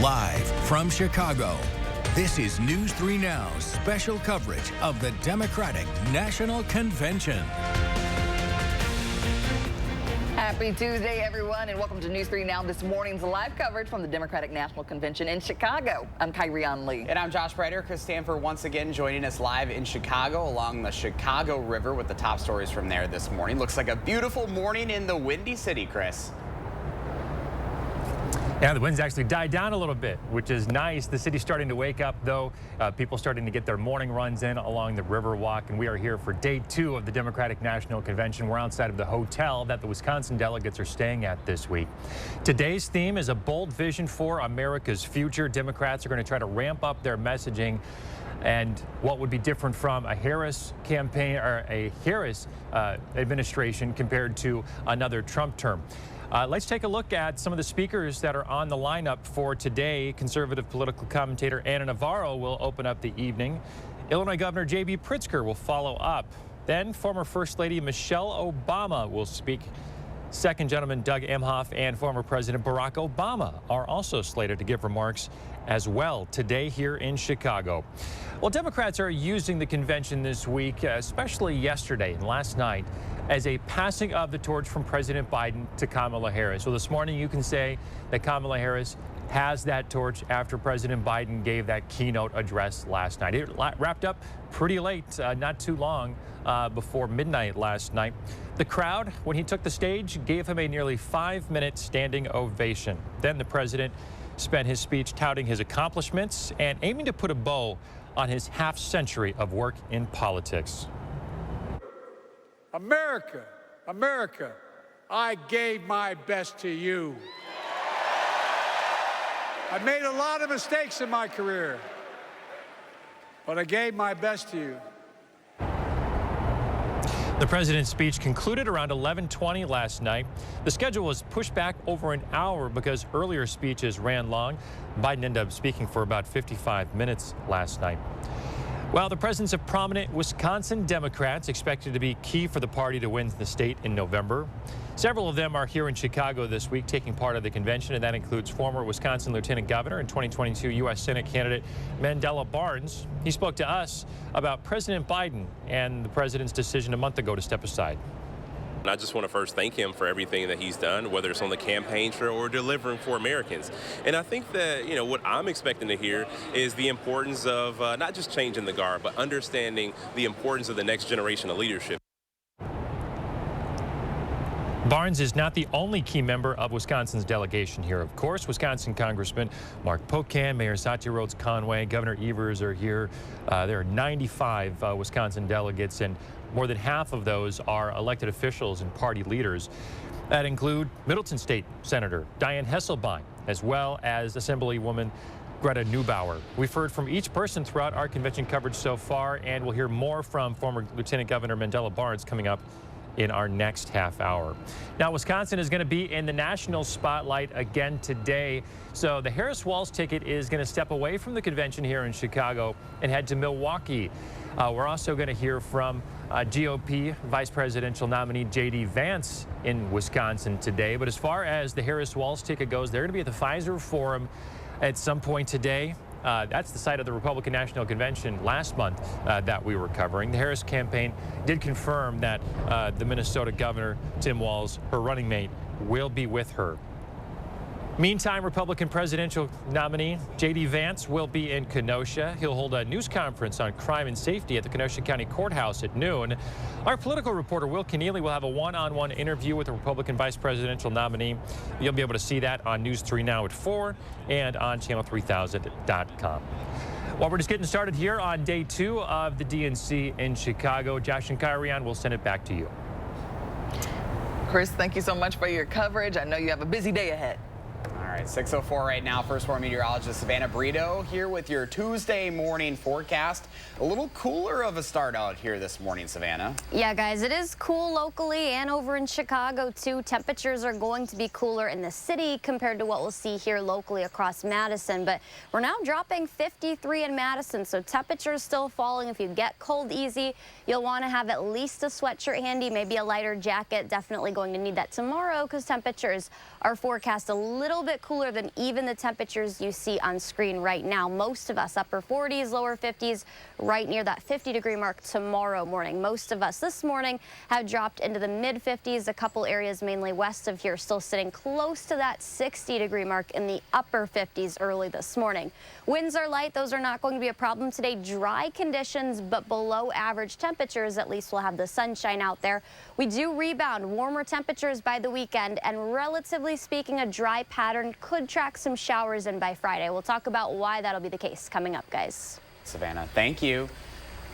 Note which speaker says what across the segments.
Speaker 1: Live from Chicago, this is News 3 Now's special coverage of the Democratic National Convention.
Speaker 2: Happy Tuesday, everyone, and welcome to News 3 Now, this morning's live coverage from the Democratic National Convention in Chicago. I'm Kyrian Lee.
Speaker 3: And I'm Josh Breiter. Chris Stanford once again joining us live in Chicago along the Chicago River with the top stories from there this morning. Looks like a beautiful morning in the Windy City, Chris.
Speaker 4: Yeah, the winds actually died down a little bit, which is nice. The city's starting to wake up, though. People starting to get their morning runs in along the River Walk, and we are here for day 2 of the Democratic National Convention. We're outside of the hotel that the Wisconsin delegates are staying at this week. Today's theme is a bold vision for America's future. Democrats are going to try to ramp up their messaging and what would be different from a Harris campaign or a Harris administration compared to another Trump term. Let's take a look at some of the speakers that are on the lineup for today. Conservative political commentator Ana Navarro will open up the evening. Illinois Governor J.B. Pritzker will follow up. Then former First Lady Michelle Obama will speak. Second Gentleman Doug Emhoff and former President Barack Obama are also slated to give remarks as well today here in Chicago. Well, Democrats are using the convention this week, especially yesterday and last night, as a passing of the torch from President Biden to Kamala Harris. Well, this morning you can say that Kamala Harris has that torch after President Biden gave that keynote address last night. It wrapped up pretty late, not too long before midnight last night. The crowd, when he took the stage, gave him a nearly 5-minute standing ovation. Then the president spent his speech touting his accomplishments and aiming to put a bow on his half-century of work in politics.
Speaker 5: America, America, I gave my best to you. I made a lot of mistakes in my career, but I gave my best to you.
Speaker 4: The president's speech concluded around 11:20 last night. The schedule was pushed back over an hour because earlier speeches ran long. Biden ended up speaking for about 55 minutes last night. Well, the presence of prominent Wisconsin Democrats expected to be key for the party to win the state in November. Several of them are here in Chicago this week taking part of the convention, and that includes former Wisconsin Lieutenant Governor and 2022 U.S. Senate candidate Mandela Barnes. He spoke to us about President Biden and the president's decision a month ago to step aside.
Speaker 6: I just want to first thank him for everything that he's done, whether it's on the campaign trail or delivering for Americans. And I think that, what I'm expecting to hear is the importance of not just changing the guard, but understanding the importance of the next generation of leadership.
Speaker 4: Barnes is not the only key member of Wisconsin's delegation here. Of course, Wisconsin Congressman Mark Pocan, Mayor Satya Rhodes Conway, Governor Evers are here. There are 95 Wisconsin delegates, and more than half of those are elected officials and party leaders. That include Middleton State Senator Diane Hesselbein, as well as Assemblywoman Greta Neubauer. We've heard from each person throughout our convention coverage so far, and we'll hear more from former Lieutenant Governor Mandela Barnes coming up in our next half hour. Now, Wisconsin is going to be in the national spotlight again today. So the Harris-Walz ticket is going to step away from the convention here in Chicago and head to Milwaukee. We're also going to hear from GOP Vice Presidential nominee J.D. Vance in Wisconsin today. But as far as the Harris-Walz ticket goes, they're going to be at the Pfizer Forum at some point today. That's the site of the Republican National Convention last month that we were covering. The Harris campaign did confirm that the Minnesota Governor, Tim Walz, her running mate, will be with her. Meantime, Republican presidential nominee J.D. Vance will be in Kenosha. He'll hold a news conference on crime and safety at the Kenosha County Courthouse at noon. Our political reporter Will Keneally will have a one-on-one interview with the Republican vice presidential nominee. You'll be able to see that on News 3 Now at 4 and on channel3000.com. Well, we're just getting started here on day 2 of the DNC in Chicago. Josh and Kyrian, we'll send it back to you.
Speaker 2: Chris, thank you so much for your coverage. I know you have a busy day ahead.
Speaker 3: All right, 6:04 right now. First Warn meteorologist Savannah Brito here with your Tuesday morning forecast. A little cooler of a start out here this morning, Savannah.
Speaker 7: Yeah, guys, it is cool locally and over in Chicago, too. Temperatures are going to be cooler in the city compared to what we'll see here locally across Madison. But we're now dropping 53 in Madison, so temperatures still falling. If you get cold easy, you'll want to have at least a sweatshirt handy, maybe a lighter jacket. Definitely going to need that tomorrow because temperatures our forecast a little bit cooler than even the temperatures you see on screen right now. Most of us upper 40s, lower 50s, right near that 50-degree mark tomorrow morning. Most of us this morning have dropped into the mid-50s. A couple areas mainly west of here still sitting close to that 60-degree mark in the upper 50s early this morning. Winds are light. Those are not going to be a problem today. Dry conditions, but below average temperatures. At least we'll have the sunshine out there. We do rebound. Warmer temperatures by the weekend, and relatively speaking, a dry pattern could track some showers in by Friday. We'll talk about why that'll be the case coming up, guys.
Speaker 3: Savannah, thank you.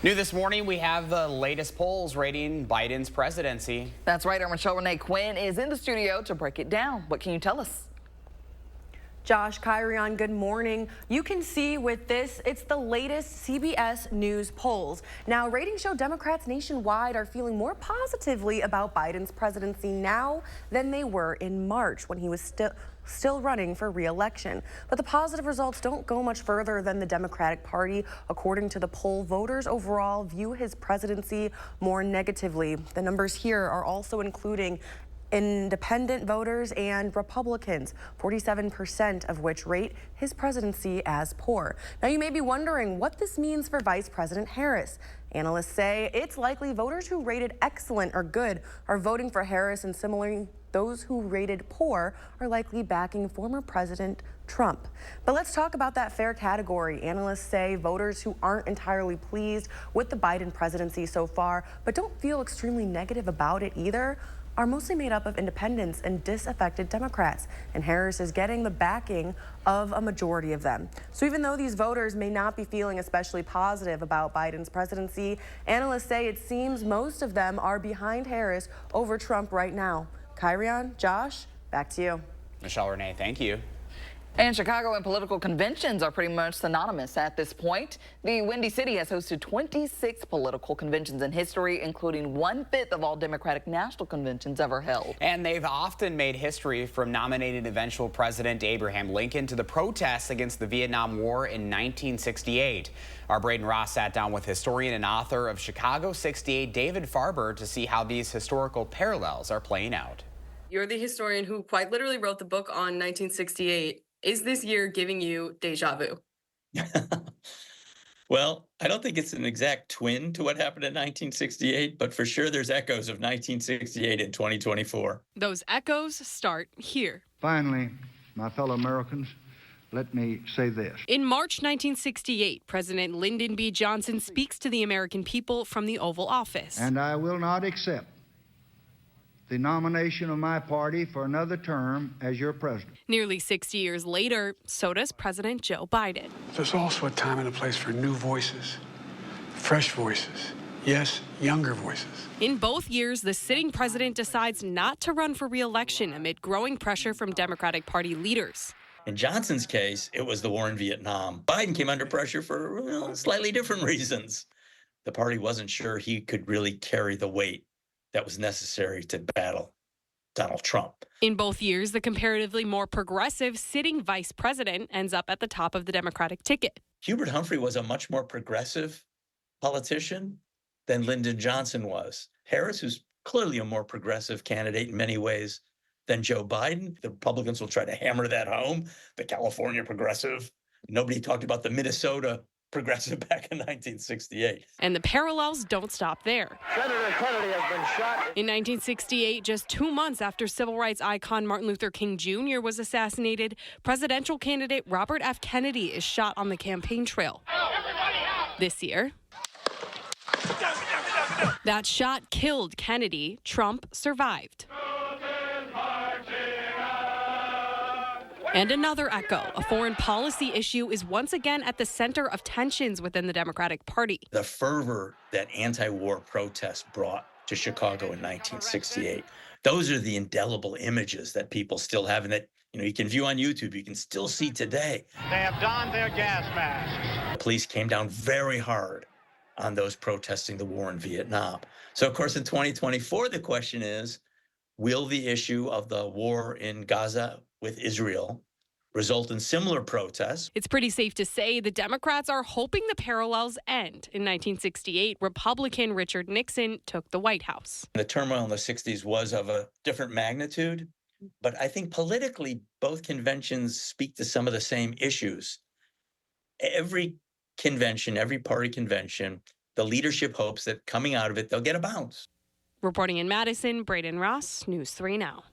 Speaker 3: New this morning, we have the latest polls rating Biden's presidency.
Speaker 2: That's right. Our Michelle Renee Quinn is in the studio to break it down. What can you tell us?
Speaker 8: Josh, Kyrion, good morning. You can see with this, it's the latest CBS News polls. Now, ratings show Democrats nationwide are feeling more positively about Biden's presidency now than they were in March when he was still running for re-election. But the positive results don't go much further than the Democratic Party. According to the poll, voters overall view his presidency more negatively. The numbers here are also including independent voters and Republicans, 47% of which rate his presidency as poor. Now, you may be wondering what this means for Vice President Harris. Analysts say it's likely voters who rated excellent or good are voting for Harris, and similarly, those who rated poor are likely backing former President Trump. But let's talk about that fair category. Analysts say voters who aren't entirely pleased with the Biden presidency so far, but don't feel extremely negative about it either, are mostly made up of independents and disaffected Democrats, and Harris is getting the backing of a majority of them. So even though these voters may not be feeling especially positive about Biden's presidency, analysts say it seems most of them are behind Harris over Trump right now. Kyrion, Josh, back to you.
Speaker 3: Michelle Renee, thank you.
Speaker 2: And Chicago and political conventions are pretty much synonymous at this point. The Windy City has hosted 26 political conventions in history, including 1/5 of all Democratic national conventions ever held.
Speaker 3: And they've often made history, from nominating eventual President Abraham Lincoln to the protests against the Vietnam War in 1968. Our Braden Ross sat down with historian and author of Chicago 68, David Farber, to see how these historical parallels are playing out.
Speaker 9: You're the historian who quite literally wrote the book on 1968. Is this year giving you deja vu?
Speaker 10: Well, I don't think it's an exact twin to what happened in 1968, but for sure there's echoes of 1968 in 2024.
Speaker 9: Those echoes start here.
Speaker 11: Finally, my fellow Americans, let me say this.
Speaker 9: In March 1968, President Lyndon B. Johnson speaks to the American people from the Oval Office.
Speaker 11: And I will not accept the nomination of my party for another term as your president.
Speaker 9: Nearly 60 years later, so does President Joe Biden.
Speaker 5: There's also a time and a place for new voices, fresh voices, yes, younger voices.
Speaker 9: In both years, the sitting president decides not to run for re-election amid growing pressure from Democratic Party leaders.
Speaker 10: In Johnson's case, it was the war in Vietnam. Biden came under pressure for slightly different reasons. The party wasn't sure he could really carry the weight that was necessary to battle Donald Trump.
Speaker 9: In both years, the comparatively more progressive sitting vice president ends up at the top of the Democratic ticket.
Speaker 10: Hubert Humphrey was a much more progressive politician than Lyndon Johnson was. Harris, who's clearly a more progressive candidate in many ways than Joe Biden. The Republicans will try to hammer that home. The California progressive. Nobody talked about the Minnesota progressive back in 1968.
Speaker 9: And the parallels don't stop there.
Speaker 11: Senator Kennedy has been shot.
Speaker 9: In 1968, just 2 months after civil rights icon Martin Luther King Jr. was assassinated, presidential candidate Robert F. Kennedy is shot on the campaign trail. This year, that shot killed Kennedy. Trump survived. And another echo, a foreign policy issue is once again at the center of tensions within the Democratic Party.
Speaker 10: The fervor that anti-war protests brought to Chicago in 1968, those are the indelible images that people still have and that you can view on YouTube. You can still see today.
Speaker 11: They have donned their gas masks.
Speaker 10: The police came down very hard on those protesting the war in Vietnam. So, of course, in 2024, the question is, will the issue of the war in Gaza with Israel result in similar protests?
Speaker 9: It's pretty safe to say the Democrats are hoping the parallels end. In 1968, Republican Richard Nixon took the White House.
Speaker 10: The turmoil in the 60s was of a different magnitude, But I think politically, both conventions speak to some of the same issues. Every convention, every party convention, the leadership hopes that coming out of it, they'll get a bounce.
Speaker 9: Reporting in Madison, Braden Ross, News 3 Now.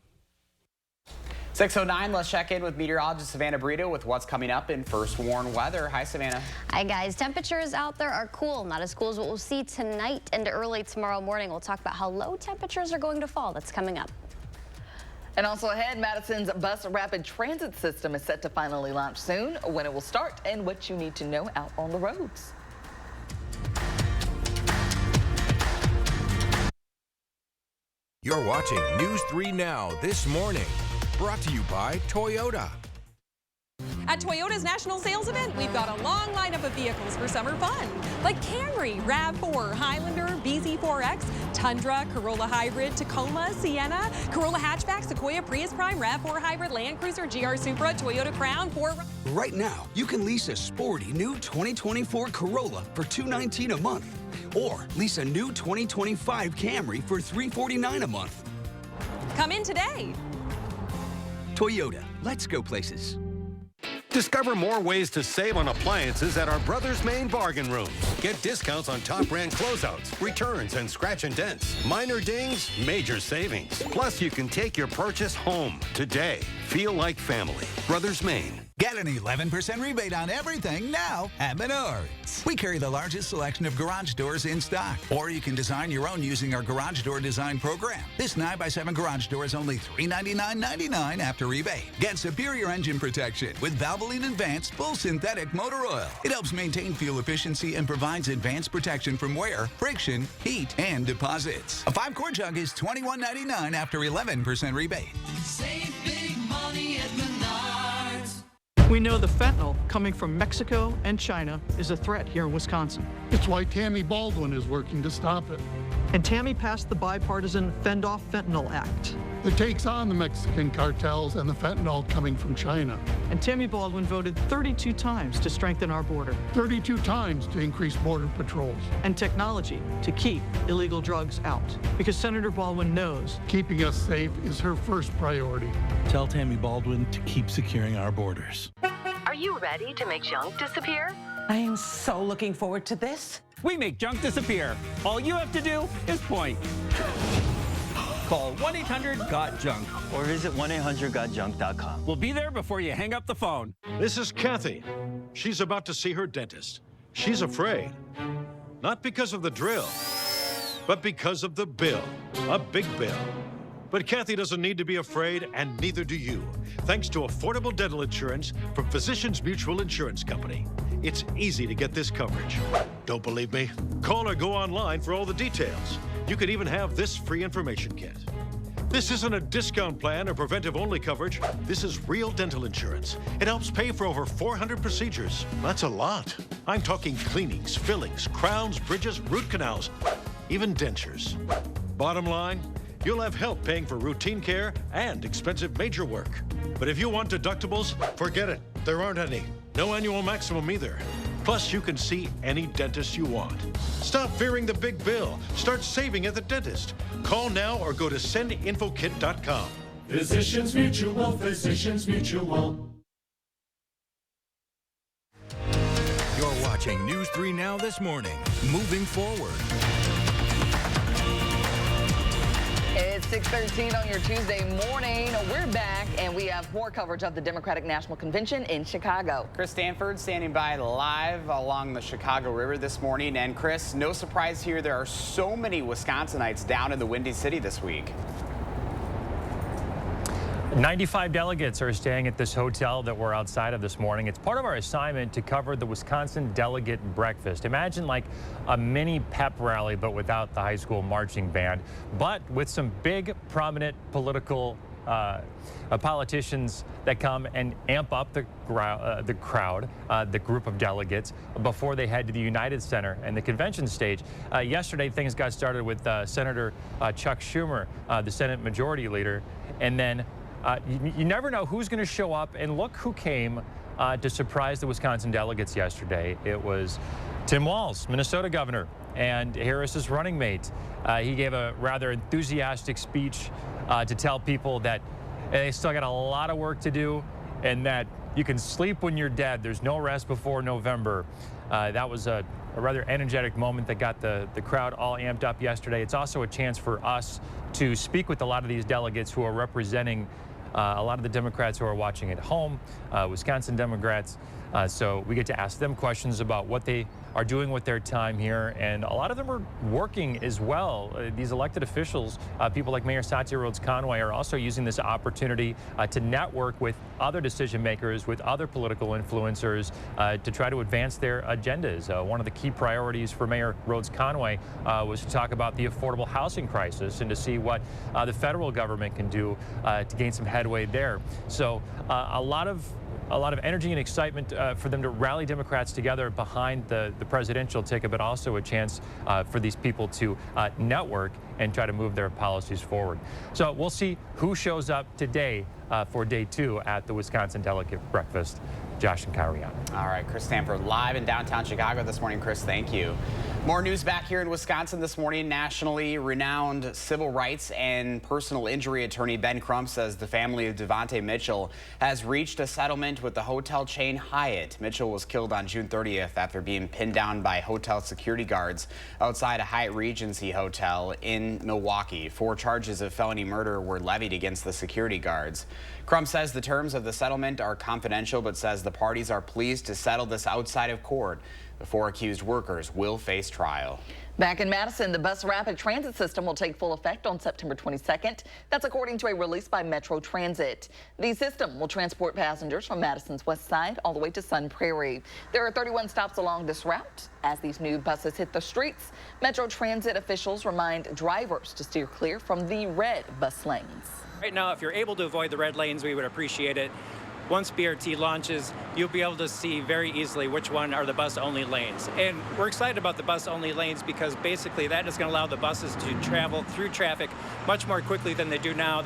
Speaker 3: 6:09, let's check in with meteorologist Savannah Brito with what's coming up in First Warn Weather. Hi, Savannah.
Speaker 7: Hi, guys. Temperatures out there are cool. Not as cool as what we'll see tonight and early tomorrow morning. We'll talk about how low temperatures are going to fall. That's coming up.
Speaker 2: And also ahead, Madison's bus rapid transit system is set to finally launch soon, when it will start, and what you need to know out on the roads.
Speaker 1: You're watching News 3 Now this morning. Brought to you by Toyota.
Speaker 12: At Toyota's national sales event, we've got a long lineup of vehicles for summer fun, like Camry, RAV4, Highlander, BZ4X, Tundra, Corolla Hybrid, Tacoma, Sienna, Corolla Hatchback, Sequoia, Prius Prime, RAV4 Hybrid, Land Cruiser, GR Supra, Toyota Crown, Ford.
Speaker 13: Right now, you can lease a sporty new 2024 Corolla for $219 a month, or lease a new 2025 Camry for $349 a month.
Speaker 12: Come in today.
Speaker 13: Toyota, let's go places.
Speaker 14: Discover more ways to save on appliances at our Brothers Main Bargain Rooms. Get discounts on top brand closeouts, returns, and scratch and dents. Minor dings, major savings. Plus, you can take your purchase home today. Feel like family. Brothers Main.
Speaker 15: Get an 11% rebate on everything now at Menards. We carry the largest selection of garage doors in stock. Or you can design your own using our garage door design program. This 9x7 garage door is only $399.99 after rebate. Get superior engine protection with Valvoline Advanced Full Synthetic Motor Oil. It helps maintain fuel efficiency and provides advanced protection from wear, friction, heat, and deposits. A 5-quart jug is $21.99 after 11% rebate.
Speaker 16: Save big money at Menards.
Speaker 17: We know the fentanyl coming from Mexico and China is a threat here in Wisconsin.
Speaker 18: It's why Tammy Baldwin is working to stop it.
Speaker 17: And Tammy passed the bipartisan Fend Off Fentanyl Act.
Speaker 18: It takes on the Mexican cartels and the fentanyl coming from China.
Speaker 17: And Tammy Baldwin voted 32 times to strengthen our border.
Speaker 18: 32 times to increase border patrols.
Speaker 17: And technology to keep illegal drugs out. Because Senator Baldwin knows
Speaker 18: keeping us safe is her first priority.
Speaker 19: Tell Tammy Baldwin to keep securing our borders.
Speaker 20: Are you ready to make junk disappear?
Speaker 21: I am so looking forward to this. We make junk disappear. All you have to do is point. Call 1-800-GOT-JUNK
Speaker 22: or visit 1-800-GOT-JUNK.com.
Speaker 21: We'll be there before you hang up the phone.
Speaker 23: This is Kathy. She's about to see her dentist. She's afraid. Not because of the drill, but because of the bill. A big bill. But Kathy doesn't need to be afraid, and neither do you, thanks to affordable dental insurance from Physicians Mutual Insurance Company. It's easy to get this coverage. Don't believe me? Call or go online for all the details. You could even have this free information kit. This isn't a discount plan or preventive-only coverage. This is real dental insurance. It helps pay for over 400 procedures. That's a lot. I'm talking cleanings, fillings, crowns, bridges, root canals, even dentures. Bottom line, you'll have help paying for routine care and expensive major work. But if you want deductibles, forget it. There aren't any. No annual maximum either. Plus, you can see any dentist you want. Stop fearing the big bill. Start saving at the dentist. Call now or go to sendinfokit.com.
Speaker 16: Physicians Mutual, Physicians Mutual.
Speaker 1: You're watching News 3 Now this morning. Moving forward.
Speaker 2: It's 6:13 on your Tuesday morning. We're back, and we have more coverage of the Democratic National Convention in Chicago.
Speaker 3: Chris Stanford standing by live along the Chicago River this morning. And Chris, no surprise here, there are so many Wisconsinites down in the Windy City this week.
Speaker 4: 95 delegates are staying at this hotel that we're outside of this morning. It's part of our assignment to cover the Wisconsin Delegate Breakfast. Imagine like a mini pep rally, but without the high school marching band, but with some big, prominent political politicians that come and amp up the crowd, the group of delegates, before they head to the United Center and the convention stage. Yesterday, things got started with Senator Chuck Schumer, the Senate Majority Leader, and then you never know who's going to show up, and look who came to surprise the Wisconsin delegates yesterday. It was Tim Walz, Minnesota governor, and Harris's running mate. He gave a rather enthusiastic speech to tell people that and they still got a lot of work to do, and that you can sleep when you're dead. There's no rest before November. That was a rather energetic moment that got the crowd all amped up yesterday. It's also a chance for us to speak with a lot of these delegates who are representing a lot of the Democrats who are watching at home, Wisconsin Democrats. So we get to ask them questions about what they are doing with their time here, and a lot of them are working as well. These elected officials, people like Mayor Satya Rhodes Conway, are also using this opportunity to network with other decision makers, with other political influencers, to try to advance their agendas. One of the key priorities for Mayor Rhodes Conway was to talk about the affordable housing crisis and to see what the federal government can do to gain some headway there. So a lot of energy and excitement for them to rally Democrats together behind the presidential ticket, but also a chance for these people to network and try to move their policies forward. So we'll see who shows up today for day 2 at the Wisconsin Delegate Breakfast. Josh and Kyrie.
Speaker 3: All right, Chris Stanford live in downtown Chicago this morning. Chris, thank you. More news back here in Wisconsin this morning. Nationally renowned civil rights and personal injury attorney Ben Crump says the family of Devontae Mitchell has reached a settlement with the hotel chain Hyatt. Mitchell was killed on June 30th after being pinned down by hotel security guards outside a Hyatt Regency hotel in Milwaukee. 4 charges of felony murder were levied against the security guards. Crump says the terms of the settlement are confidential, but says the parties are pleased to settle this outside of court. The 4 accused workers will face trial.
Speaker 2: Back in Madison, the bus rapid transit system will take full effect on September 22nd. That's according to a release by Metro Transit. The system will transport passengers from Madison's west side all the way to Sun Prairie. There are 31 stops along this route. As these new buses hit the streets, Metro Transit officials remind drivers to steer clear from the red bus lanes.
Speaker 5: Right now, if you're able to avoid the red lanes, we would appreciate it. Once BRT launches, you'll be able to see very easily which one are the bus-only lanes. And we're excited about the bus-only lanes because basically that is going to allow the buses to travel through traffic much more quickly than they do now.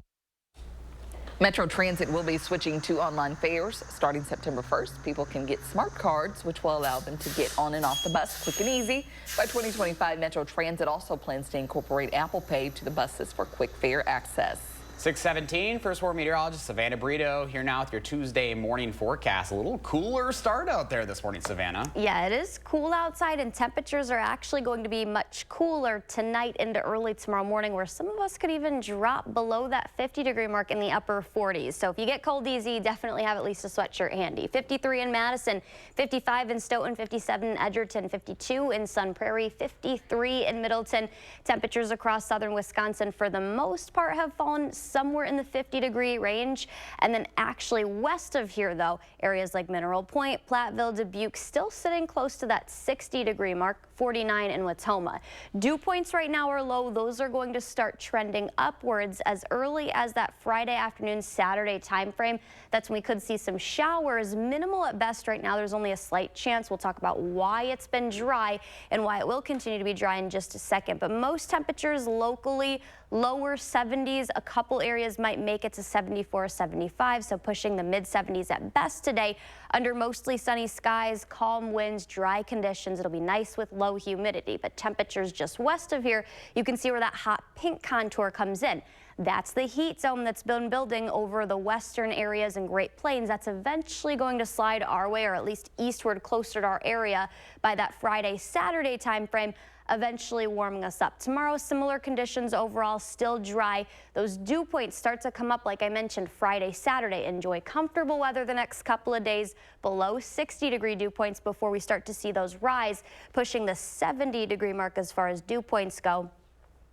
Speaker 2: Metro Transit will be switching to online fares starting September 1st. People can get smart cards, which will allow them to get on and off the bus quick and easy. By 2025, Metro Transit also plans to incorporate Apple Pay to the buses for quick fare access.
Speaker 3: 6:17, First Warn meteorologist Savannah Brito here now with your Tuesday morning forecast. A little cooler start out there this morning, Savannah.
Speaker 7: Yeah, it is cool outside, and temperatures are actually going to be much cooler tonight into early tomorrow morning, where some of us could even drop below that 50-degree mark in the upper 40s. So if you get cold easy, definitely have at least a sweatshirt handy. 53 in Madison, 55 in Stoughton, 57 in Edgerton, 52 in Sun Prairie, 53 in Middleton. Temperatures across southern Wisconsin for the most part have fallen somewhere in the 50-degree range. And then actually west of here, though, areas like Mineral Point, Platteville, Dubuque still sitting close to that 60-degree mark, 49 in Watoma. Dew points right now are low. Those are going to start trending upwards as early as that Friday afternoon, Saturday time frame. That's when we could see some showers, minimal at best right now. There's only a slight chance. We'll talk about why it's been dry and why it will continue to be dry in just a second. But most temperatures locally lower 70s. A couple areas might make it to 74, 75, so pushing the mid-70s at best today under mostly sunny skies, calm winds, dry conditions. It'll be nice with low humidity, but temperatures just west of here, you can see where that hot pink contour comes in. That's the heat zone that's been building over the western areas and Great Plains. That's eventually going to slide our way, or at least eastward closer to our area by that Friday, Saturday time frame, eventually warming us up. Tomorrow, similar conditions overall, still dry. Those dew points start to come up, like I mentioned, Friday, Saturday. Enjoy comfortable weather the next couple of days, below 60-degree dew points before we start to see those rise, pushing the 70-degree mark as far as dew points go.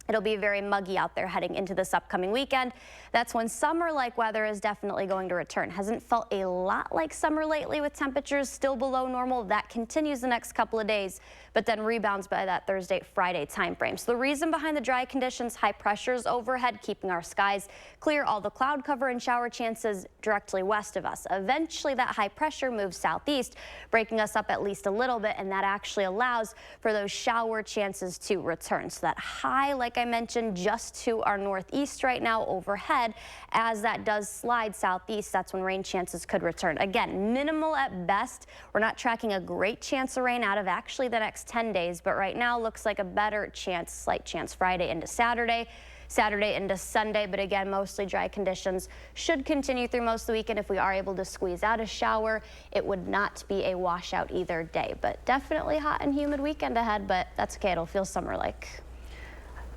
Speaker 7: It'll be very muggy out there heading into this upcoming weekend. That's when summer-like weather is definitely going to return. Hasn't felt a lot like summer lately with temperatures still below normal. That continues the next couple of days, but then rebounds by that Thursday, Friday time frame. So the reason behind the dry conditions, high pressures overhead, keeping our skies clear, all the cloud cover and shower chances directly west of us. Eventually that high pressure moves southeast, breaking us up at least a little bit, and that actually allows for those shower chances to return. So that high, like I mentioned, just to our northeast right now overhead. As that does slide southeast, that's when rain chances could return. Again, minimal at best. We're not tracking a great chance of rain out of actually the next 10 days, but right now looks like a better chance, slight chance Friday into Saturday. Saturday into Sunday, but again, mostly dry conditions should continue through most of the weekend. If we are able to squeeze out a shower, it would not be a washout either day, but definitely hot and humid weekend ahead, but that's okay. It'll feel summer-like.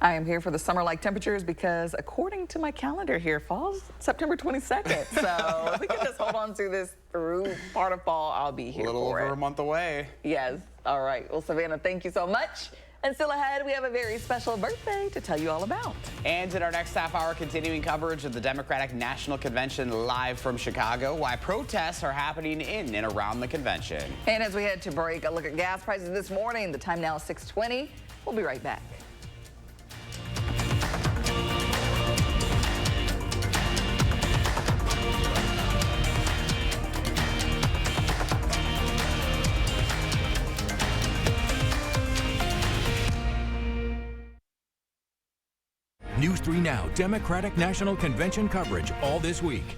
Speaker 2: I am here for the summer-like temperatures because according to my calendar here, fall's September 22nd. So if we can just hold on to this through part of fall, I'll be here for it.
Speaker 3: A little over a month away.
Speaker 2: Yes. All right. Well, Savannah, thank you so much. And still ahead, we have a very special birthday to tell you all about.
Speaker 3: And in our next half hour, continuing coverage of the Democratic National Convention live from Chicago, why protests are happening in and around the convention.
Speaker 2: And as we head to break, a look at gas prices this morning. The time now is 6:20. We'll be right back.
Speaker 1: News 3 Now Democratic National Convention coverage all this week.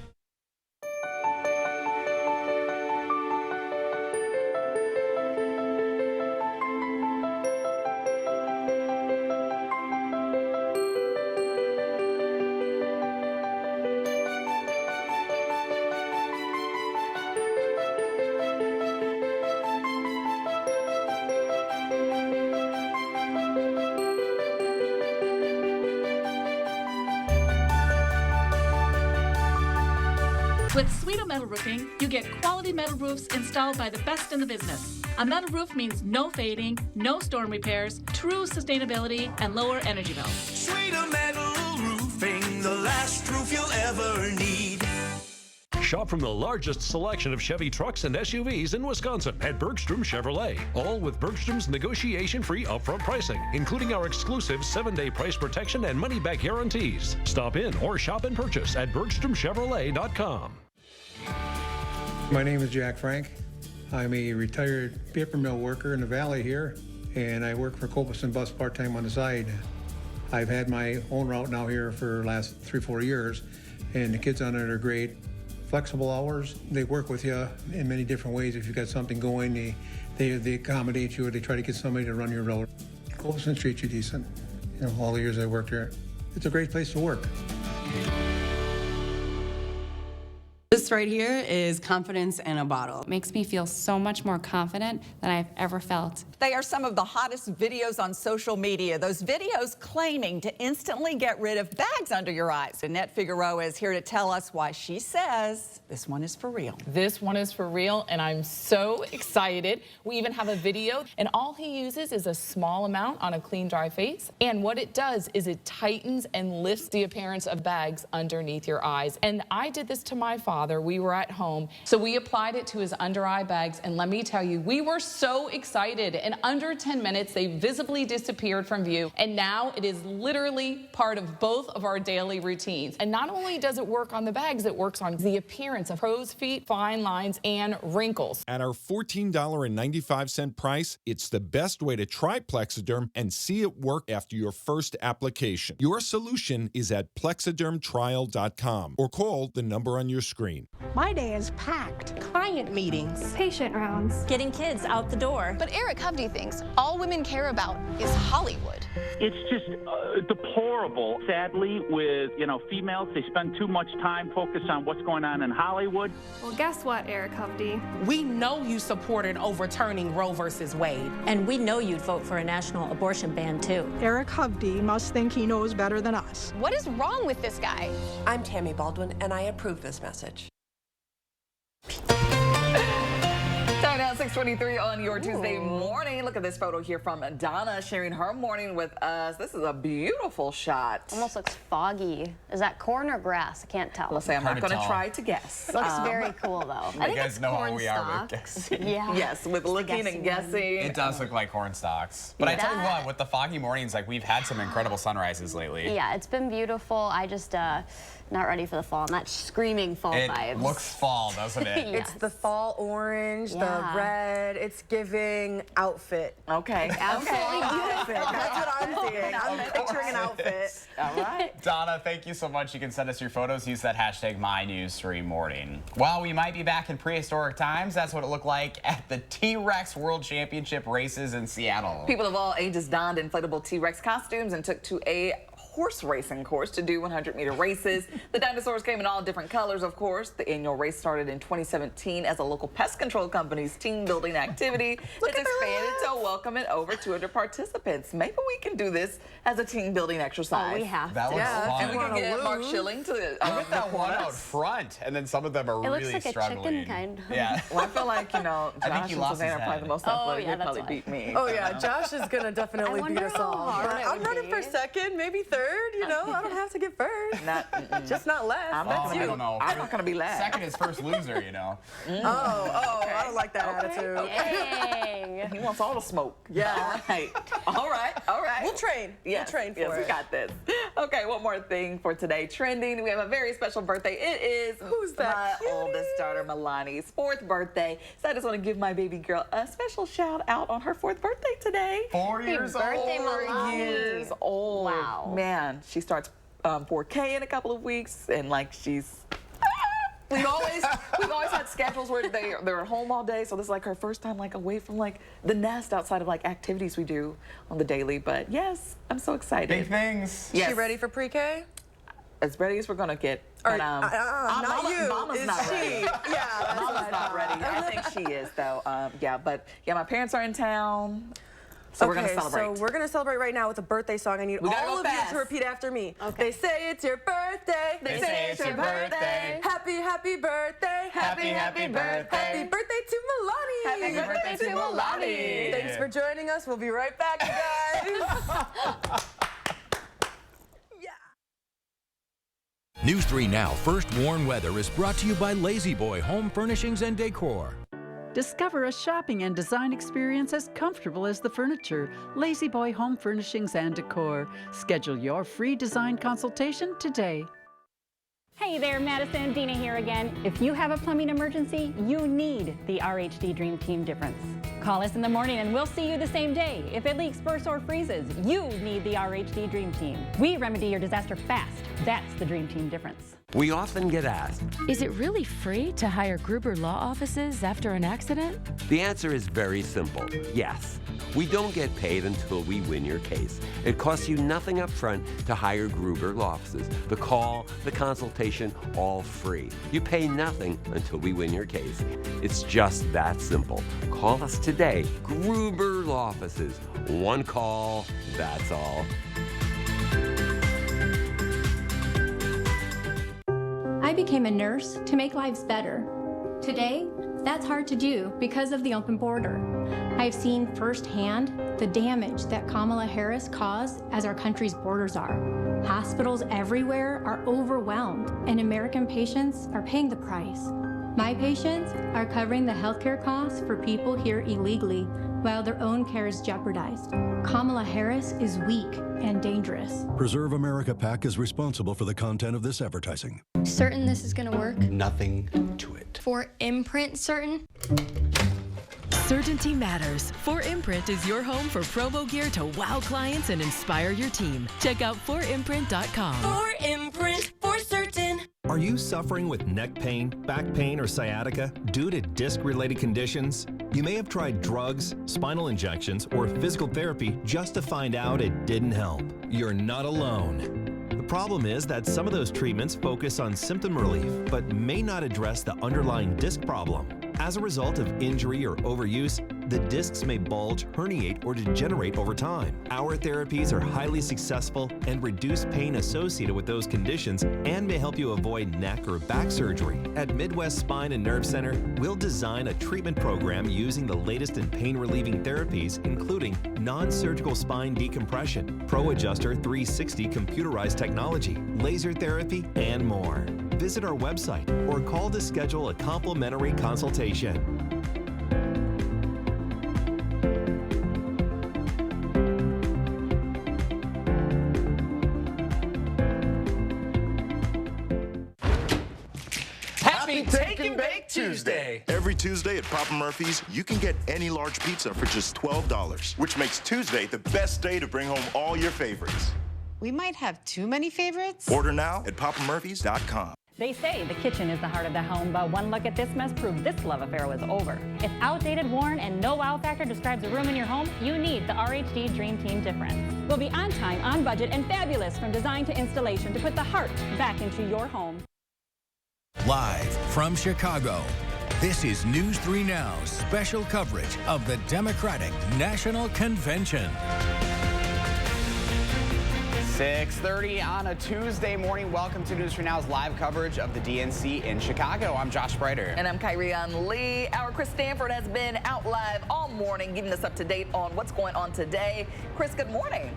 Speaker 6: With Sweeto Metal Roofing, you get quality metal roofs installed by the best in the business. A metal roof means no fading, no storm repairs, true sustainability, and lower energy bills.
Speaker 16: Sweeto Metal Roofing, the last roof you'll ever need.
Speaker 8: Shop from the largest selection of Chevy trucks and SUVs in Wisconsin at Bergstrom Chevrolet. All with Bergstrom's negotiation-free upfront pricing, including our exclusive 7-day price protection and money-back guarantees. Stop in or shop and purchase at BergstromChevrolet.com.
Speaker 11: My name is Jack Frank. I'm a retired paper mill worker in the valley here, and I work for Copeland Bus part-time on the side. I've had my own route now here for the last 3-4 years, and the kids on it are great. Flexible hours, they work with you in many different ways. If you've got something going, they accommodate you, or they try to get somebody to run your road. Copeland treats you decent. You know, all the years I worked here. It's a great place to work.
Speaker 24: This right here is confidence in a bottle.
Speaker 25: It makes me feel so much more confident than I've ever felt.
Speaker 26: They are some of the hottest videos on social media. Those videos claiming to instantly get rid of bags under your eyes. Annette Figueroa is here to tell us why she says this one is for real.
Speaker 27: This one is for real, and I'm so excited. We even have a video, and all he uses is a small amount on a clean, dry face. And what it does is it tightens and lifts the appearance of bags underneath your eyes. And I did this to my father. We were at home, so we applied it to his under eye bags, and let me tell you, we were so excited. In under 10 minutes, they visibly disappeared from view, and now it is literally part of both of our daily routines. And not only does it work on the bags, it works on the appearance of crow's feet, fine lines, and wrinkles.
Speaker 28: At our $14.95 price, it's the best way to try Plexiderm and see it work after your first application. Your solution is at plexidermtrial.com or call the number on your screen.
Speaker 29: My day is packed.
Speaker 30: Client meetings, patient rounds, getting kids out the door. But Eric Hovde thinks all women care about is Hollywood.
Speaker 31: It's just deplorable. Sadly, with females, they spend too much time focused on what's going on in Hollywood.
Speaker 30: Well, guess what, Eric Hovde?
Speaker 32: We know you supported overturning Roe versus Wade.
Speaker 30: And we know you'd vote for a national abortion ban, too.
Speaker 29: Eric Hovde must think he knows better than us.
Speaker 30: What is wrong with this guy?
Speaker 33: I'm Tammy Baldwin, and I approve this message.
Speaker 2: Time now, 6:23 on your Tuesday morning. Look at this photo here from Donna sharing her morning with us. This is a beautiful shot.
Speaker 7: Almost looks foggy. Is that corn or grass? I can't tell.
Speaker 2: Let's say I'm not going to try to guess.
Speaker 7: Looks very cool, though.
Speaker 3: You guys know how we are with guessing.
Speaker 7: Yeah.
Speaker 2: Yes, with looking and guessing.
Speaker 3: It does look like corn stalks. But I tell you what, with the foggy mornings, like we've had some incredible sunrises lately.
Speaker 7: Yeah, it's been beautiful. I just not ready for the fall. I'm not screaming fall vibes.
Speaker 3: It looks fall, doesn't it?
Speaker 34: Yes. It's the fall orange, the red. It's giving outfit.
Speaker 2: Okay.
Speaker 34: Absolutely outfit. That's what I'm seeing. I'm picturing an outfit.
Speaker 2: All right.
Speaker 3: Donna, thank you so much. You can send us your photos. Use that hashtag MyNews3Morning. Well, we might be back in prehistoric times. That's what it looked like at the T-Rex World Championship races in Seattle.
Speaker 2: People of all ages donned inflatable T-Rex costumes and took to a horse racing course to do 100-meter races. The dinosaurs came in all different colors, of course. The annual race started in 2017 as a local pest control company's team building activity. It's expanded to welcome it over 200 participants. Maybe we can do this as a team building exercise.
Speaker 7: Oh, we have
Speaker 3: That
Speaker 7: to.
Speaker 3: looks fun.
Speaker 2: And we can get Mark Schilling to
Speaker 3: Look at that one out front, and then some of them are
Speaker 7: It
Speaker 3: really
Speaker 7: looks like
Speaker 3: struggling.
Speaker 7: a chicken kind.
Speaker 3: Yeah.
Speaker 2: Well, I feel like, you know,
Speaker 3: I think
Speaker 2: Josh
Speaker 3: he
Speaker 2: and
Speaker 3: lost his
Speaker 2: Savannah are probably
Speaker 3: head.
Speaker 2: the most
Speaker 7: Oh,
Speaker 2: athletic.
Speaker 7: yeah,
Speaker 2: They'd
Speaker 7: that's
Speaker 2: probably
Speaker 7: why.
Speaker 2: beat me.
Speaker 34: Oh yeah, Josh is gonna definitely beat us all.
Speaker 7: hard it
Speaker 34: I'm
Speaker 7: would
Speaker 34: running
Speaker 7: be.
Speaker 34: for second, maybe third. You know, I don't have to get first. Just not last.
Speaker 2: I'm
Speaker 34: That's
Speaker 2: not
Speaker 34: you.
Speaker 3: I don't know.
Speaker 2: I'm not going to be last.
Speaker 3: Second is first loser, you know.
Speaker 34: I don't like that attitude.
Speaker 7: Dang.
Speaker 2: He wants all the smoke.
Speaker 34: Yeah.
Speaker 2: All right.
Speaker 34: We'll train.
Speaker 2: Yes,
Speaker 34: We'll train for
Speaker 2: yes,
Speaker 34: it.
Speaker 2: we got this. Okay, one more thing for today. Trending, we have a very special birthday. It is
Speaker 34: Who's that
Speaker 2: my oldest daughter, Milani's 4th birthday. So I just want to give my baby girl a special shout out on her 4th birthday today.
Speaker 3: 4 years old.
Speaker 7: birthday,
Speaker 2: 4
Speaker 7: Milani.
Speaker 2: years old.
Speaker 7: Wow.
Speaker 2: Man, she starts 4K in a couple of weeks, and like she's... We've always had schedules where they're at home all day, so this is like her first time like away from like the nest outside of like activities we do on the daily. But yes, I'm so excited.
Speaker 3: Big things.
Speaker 2: Yes.
Speaker 34: She ready for pre-K?
Speaker 2: As ready as we're gonna get.
Speaker 34: Or,
Speaker 2: But,
Speaker 34: not you.
Speaker 2: Mama's
Speaker 34: It's
Speaker 2: not
Speaker 34: she.
Speaker 2: ready.
Speaker 34: Yeah,
Speaker 2: Mama's not ready. I think she is though. Yeah, but yeah, my parents are in town. So we're going to celebrate.
Speaker 34: So we're going to celebrate right now with a birthday song. I need all of you to repeat after me.
Speaker 7: Okay.
Speaker 34: They say it's your birthday.
Speaker 3: They say it's your birthday.
Speaker 34: Happy, happy birthday.
Speaker 3: Happy, happy birthday.
Speaker 34: Happy birthday to Milani.
Speaker 2: Happy birthday to Milani.
Speaker 34: Thanks for joining us. We'll be right back, you guys.
Speaker 1: News 3 Now First Warn Weather is brought to you by Lazy Boy Home Furnishings and Decor.
Speaker 4: Discover a shopping and design experience as comfortable as the furniture. Lazy Boy Home Furnishings and Decor. Schedule your free design consultation today.
Speaker 9: Hey there, Madison. Dina here again. If you have a plumbing emergency, you need the RHD Dream Team difference. Call us in the morning and we'll see you the same day. If it leaks, bursts, or freezes, you need the RHD Dream Team. We remedy your disaster fast. That's the Dream Team difference.
Speaker 10: We often get asked,
Speaker 12: is it really free to hire Gruber Law Offices after an accident?
Speaker 10: The answer is very simple, yes. We don't get paid until we win your case. It costs you nothing up front to hire Gruber Law Offices. The call, the consultation, all free. You pay nothing until we win your case. It's just that simple. Call us today, Gruber Law Offices. One call, that's all.
Speaker 30: I became a nurse to make lives better. Today, that's hard to do because of the open border. I've seen firsthand the damage that Kamala Harris caused as our country's borders are. Hospitals everywhere are overwhelmed, and American patients are paying the price. My patients are covering the healthcare costs for people here illegally while their own care is jeopardized. Kamala Harris is weak and dangerous.
Speaker 13: Preserve America PAC is responsible for the content of this advertising.
Speaker 30: Certain this is gonna work?
Speaker 13: Nothing to it.
Speaker 30: For Imprint certain?
Speaker 14: Certainty matters. 4imprint is your home for promo gear to wow clients and inspire your team. Check out 4imprint.com.
Speaker 15: 4imprint, for certain.
Speaker 17: Are you suffering with neck pain, back pain, or sciatica due to disc-related conditions? You may have tried drugs, spinal injections, or physical therapy just to find out it didn't help. You're not alone. The problem is that some of those treatments focus on symptom relief, but may not address the underlying disc problem. As a result of injury or overuse, the discs may bulge, herniate, or degenerate over time. Our therapies are highly successful and reduce pain associated with those conditions and may help you avoid neck or back surgery. At Midwest Spine and Nerve Center, we'll design a treatment program using the latest in pain-relieving therapies, including non-surgical spine decompression, Pro Adjuster 360 computerized technology, laser therapy, and more. Visit our website or call to schedule a complimentary consultation.
Speaker 18: Happy Take and Bake Tuesday!
Speaker 19: Every Tuesday at Papa Murphy's, you can get any large pizza for just $12, which makes Tuesday the best day to bring home all your favorites.
Speaker 20: We might have too many favorites.
Speaker 19: Order now at papamurphys.com.
Speaker 9: They say the kitchen is the heart of the home, but one look at this mess proved this love affair was over. If outdated, worn, and no wow factor describes a room in your home, you need the RHD Dream Team difference. We'll be on time, on budget, and fabulous from design to installation to put the heart back into your home.
Speaker 1: Live from Chicago, this is News 3 Now's special coverage of the Democratic National Convention.
Speaker 3: 6:30 on a Tuesday morning. Welcome to News 3 Now's live coverage of the DNC in Chicago. I'm Josh Breiter.
Speaker 2: And I'm Kyrian Lee. Our Chris Stanford has been out live all morning, getting us up to date on what's going on today. Chris, good morning.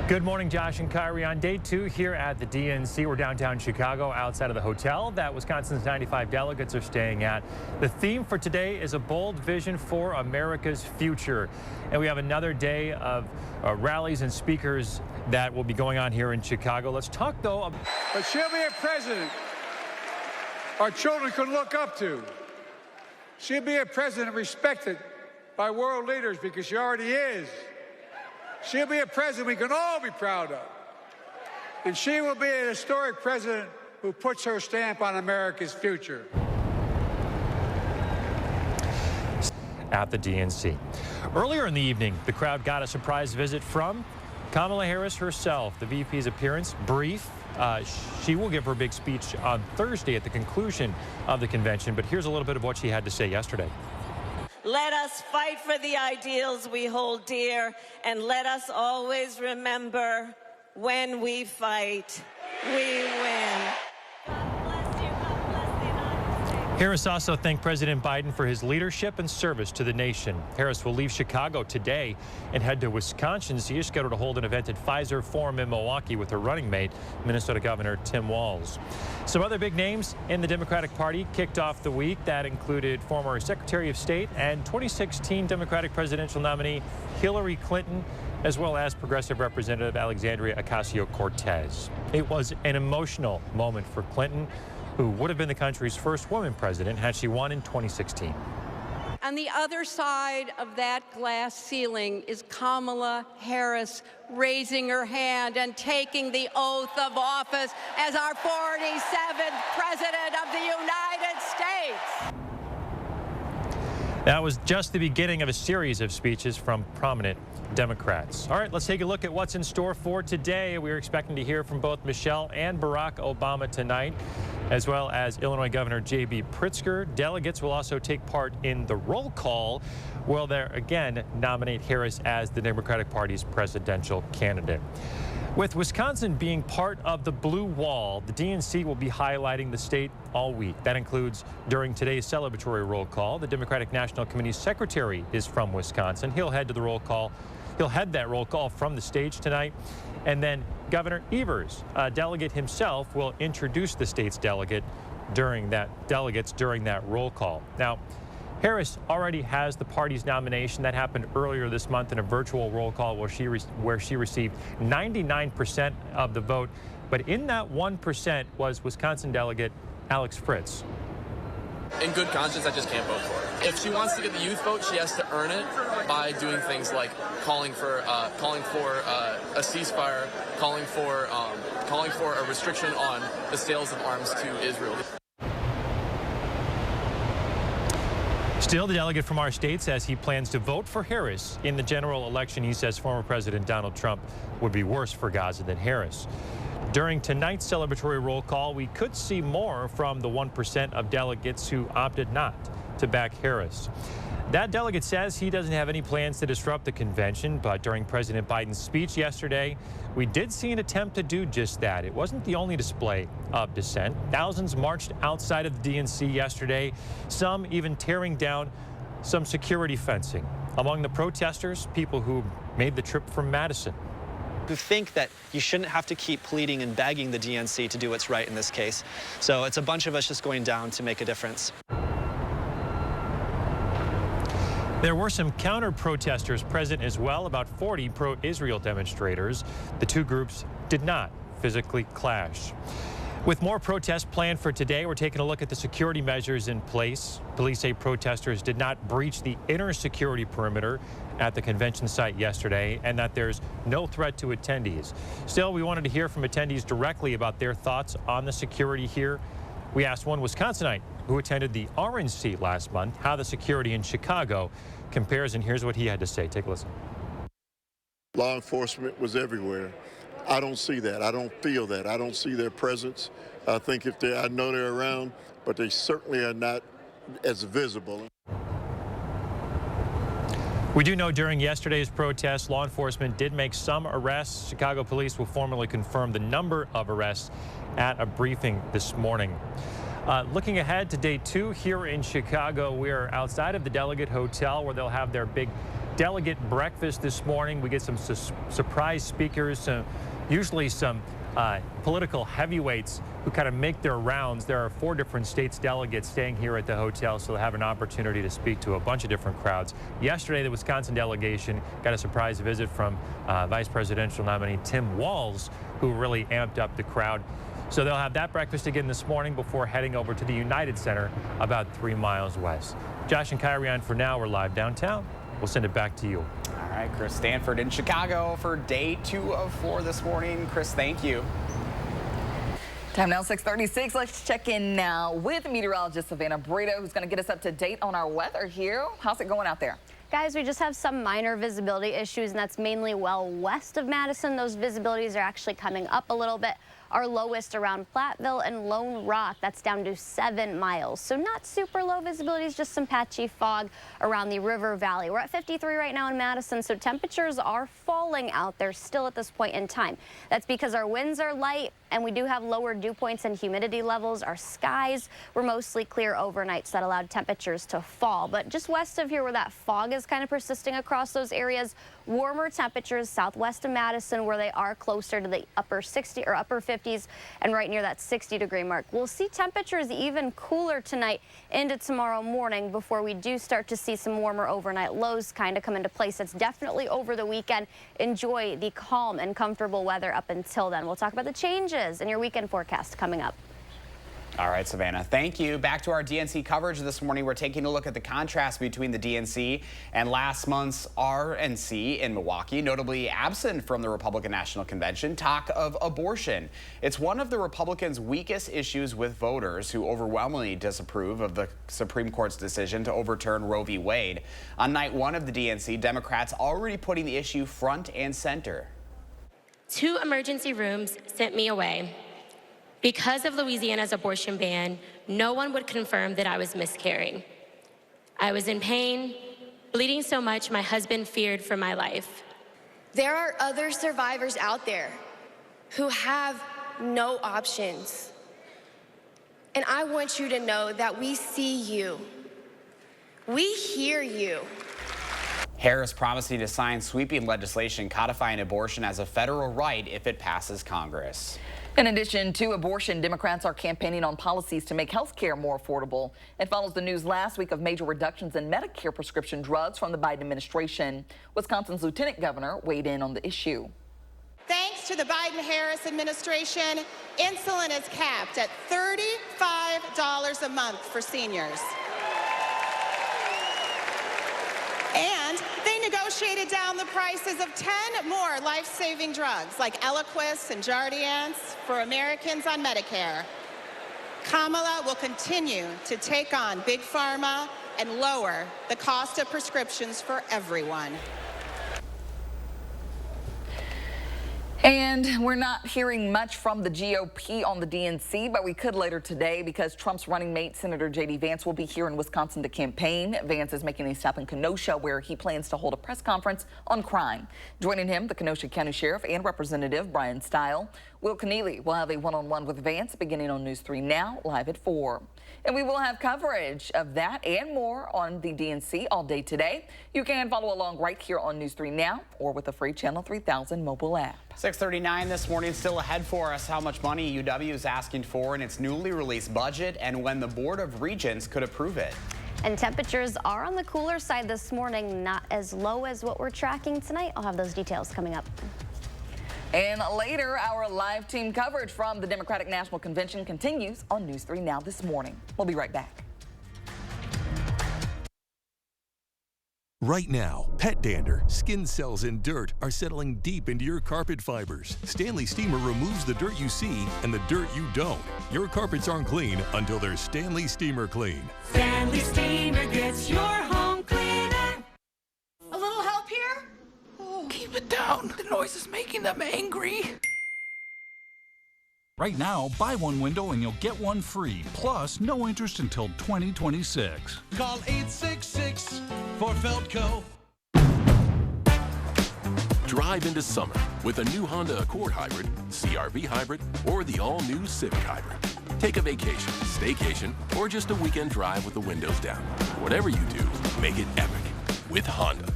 Speaker 5: Good morning, Josh and Kyrie. On day 2 here at the DNC, we're downtown Chicago outside of the hotel that Wisconsin's 95 delegates are staying at. The theme for today is a bold vision for America's future. And we have another day of rallies and speakers that will be going on here in Chicago. Let's talk, though, about...
Speaker 6: But she'll be a president our children can look up to. She'll be a president respected by world leaders because she already is. She'll be a president we can all be proud of. And she will be an historic president who puts her stamp on America's future.
Speaker 5: At the DNC. Earlier in the evening, the crowd got a surprise visit from Kamala Harris herself. The VP's appearance, brief. She will give her big speech on Thursday at the conclusion of the convention. But here's a little bit of what she had to say yesterday.
Speaker 8: Let us fight for the ideals we hold dear, and let us always remember, when we fight, we win.
Speaker 5: Harris also thanked President Biden for his leadership and service to the nation. Harris will leave Chicago today and head to Wisconsin. She is scheduled to hold an event at Pfizer Forum in Milwaukee with her running mate, Minnesota Governor Tim Walz. Some other big names in the Democratic Party kicked off the week. That included former Secretary of State and 2016 Democratic presidential nominee Hillary Clinton, as well as Progressive Representative Alexandria Ocasio-Cortez. It was an emotional moment for Clinton, who would have been the country's first woman president had she won in 2016.
Speaker 11: On the other side of that glass ceiling is Kamala Harris raising her hand and taking the oath of office as our 47th President of the United States.
Speaker 5: That was just the beginning of a series of speeches from prominent Democrats. All right, let's take a look at what's in store for today. We're expecting to hear from both Michelle and Barack Obama tonight, as well as Illinois Governor J.B. Pritzker. Delegates will also take part in the roll call, where they'll again nominate Harris as the Democratic Party's presidential candidate. With Wisconsin being part of the blue wall, the DNC will be highlighting the state all week. That includes during today's celebratory roll call. The Democratic National Committee's secretary is from Wisconsin. He'll head to the roll call. He'll head that roll call from the stage tonight. And then Governor Evers, a delegate himself, will introduce the state's delegates during that roll call. Now, Harris already has the party's nomination. That happened earlier this month in a virtual roll call where she received 99% of the vote. But in that 1% was Wisconsin delegate Alex Fritz.
Speaker 16: In good conscience, I just can't vote for her. If she wants to get the youth vote, she has to earn it by doing things like calling for a ceasefire, calling for a restriction on the sales of arms to Israel.
Speaker 5: Still, the delegate from our state says he plans to vote for Harris in the general election. He says former President Donald Trump would be worse for Gaza than Harris. During tonight's celebratory roll call, we could see more from the 1% of delegates who opted not to back Harris. That delegate says he doesn't have any plans to disrupt the convention, but during President Biden's speech yesterday, we did see an attempt to do just that. It wasn't the only display of dissent. Thousands marched outside of the DNC yesterday, some even tearing down some security fencing. Among the protesters, people who made the trip from Madison.
Speaker 20: Who think that you shouldn't have to keep pleading and begging the DNC to do what's right in this case. So it's a bunch of us just going down to make a difference.
Speaker 5: There were some counter-protesters present as well, about 40 pro-Israel demonstrators. The two groups did not physically clash. With more protests planned for today, we're taking a look at the security measures in place. Police say protesters did not breach the inner security perimeter at the convention site yesterday and that there's no threat to attendees. Still, we wanted to hear from attendees directly about their thoughts on the security here. We asked one Wisconsinite who attended the Orange Seat last month how the security in Chicago compares, and here's what he had to say. Take a listen.
Speaker 7: Law enforcement was everywhere. I don't see that. I don't feel that. I don't see their presence. I think I know they're around, but they certainly are not as visible.
Speaker 5: We do know during yesterday's protest, law enforcement did make some arrests. Chicago police will formally confirm the number of arrests at a briefing this morning. Looking ahead to day 2 here in Chicago, we are outside of the Delegate Hotel where they'll have their big delegate breakfast this morning. We get some surprise speakers, usually some political heavyweights who kind of make their rounds. There are 4 different states delegates staying here at the hotel, so they'll have an opportunity to speak to a bunch of different crowds. Yesterday, the Wisconsin delegation got a surprise visit from Vice Presidential nominee Tim Walz, who really amped up the crowd. So they'll have that breakfast again this morning before heading over to the United Center about 3 miles west. Josh and Kyrie on for now. We're live downtown. We'll send it back to you.
Speaker 3: All right, Chris Stanford in Chicago for day 2 of 4 this morning. Chris, thank you.
Speaker 2: Time now 6:36. Let's check in now with meteorologist Savannah Brito, who's going to get us up to date on our weather here. How's it going out there?
Speaker 21: Guys, we just have some minor visibility issues, and that's mainly well west of Madison. Those visibilities are actually coming up a little bit. Our lowest around Platteville and Lone Rock, that's down to 7 miles. So not super low visibilities, just some patchy fog around the River Valley. We're at 53 right now in Madison, so temperatures are falling out there still at this point in time. That's because our winds are light and we do have lower dew points and humidity levels. Our skies were mostly clear overnight, so that allowed temperatures to fall. But just west of here where that fog is kind of persisting across those areas, warmer temperatures southwest of Madison where they are closer to the upper 60 or upper 50s and right near that 60-degree mark. We'll see temperatures even cooler tonight into tomorrow morning before we do start to see some warmer overnight lows kind of come into place. It's definitely over the weekend. Enjoy the calm and comfortable weather up until then. We'll talk about the changes in your weekend forecast coming up.
Speaker 3: All right, Savannah, thank you. Back to our DNC coverage this morning. We're taking a look at the contrast between the DNC and last month's RNC in Milwaukee. Notably absent from the Republican National Convention, talk of abortion. It's one of the Republicans' weakest issues with voters who overwhelmingly disapprove of the Supreme Court's decision to overturn Roe v. Wade. On night 1 of the DNC, Democrats already putting the issue front and center.
Speaker 22: 2 emergency rooms sent me away. Because of Louisiana's abortion ban, no one would confirm that I was miscarrying. I was in pain, bleeding so much my husband feared for my life.
Speaker 23: There are other survivors out there who have no options. And I want you to know that we see you. We hear you.
Speaker 3: Harris promising to sign sweeping legislation codifying abortion as a federal right if it passes Congress.
Speaker 2: In addition to abortion, Democrats are campaigning on policies to make health care more affordable. It follows the news last week of major reductions in Medicare prescription drugs from the Biden administration. Wisconsin's lieutenant governor weighed in on the issue.
Speaker 24: Thanks to the Biden-Harris administration, insulin is capped at $35 a month for seniors. And they negotiated down the prices of 10 more life-saving drugs like Eliquis and Jardiance for Americans on Medicare. Kamala will continue to take on Big Pharma and lower the cost of prescriptions for everyone.
Speaker 2: And we're not hearing much from the GOP on the DNC, but we could later today because Trump's running mate, Senator J.D. Vance, will be here in Wisconsin to campaign. Vance is making a stop in Kenosha where he plans to hold a press conference on crime. Joining him, the Kenosha County Sheriff and Representative Brian Stile. Will Keneally will have a one-on-one with Vance beginning on News 3 Now, live at 4. And we will have coverage of that and more on the DNC all day today. You can follow along right here on News 3 Now or with the free Channel 3000 mobile app.
Speaker 3: 6:39 this morning, still ahead for us how much money UW is asking for in its newly released budget and when the Board of Regents could approve it.
Speaker 21: And temperatures are on the cooler side this morning, not as low as what we're tracking tonight. I'll have those details coming up.
Speaker 2: And later, our live team coverage from the Democratic National Convention continues on News 3 Now this morning. We'll be right back.
Speaker 4: Right now, pet dander, skin cells, and dirt are settling deep into your carpet fibers. Stanley Steamer removes the dirt you see and the dirt you don't. Your carpets aren't clean until they're Stanley Steamer clean.
Speaker 15: Stanley Steamer gets your home cleaner.
Speaker 10: A little help here?
Speaker 12: Keep it down. The noise is making them angry.
Speaker 13: Right now, buy one window and you'll get one free. Plus, no interest until 2026.
Speaker 25: Call 866 for Feltco.
Speaker 26: Drive into summer with a new Honda Accord Hybrid, CR-V Hybrid, or the all-new Civic Hybrid. Take a vacation, staycation, or just a weekend drive with the windows down. Whatever you do, make it epic with Honda.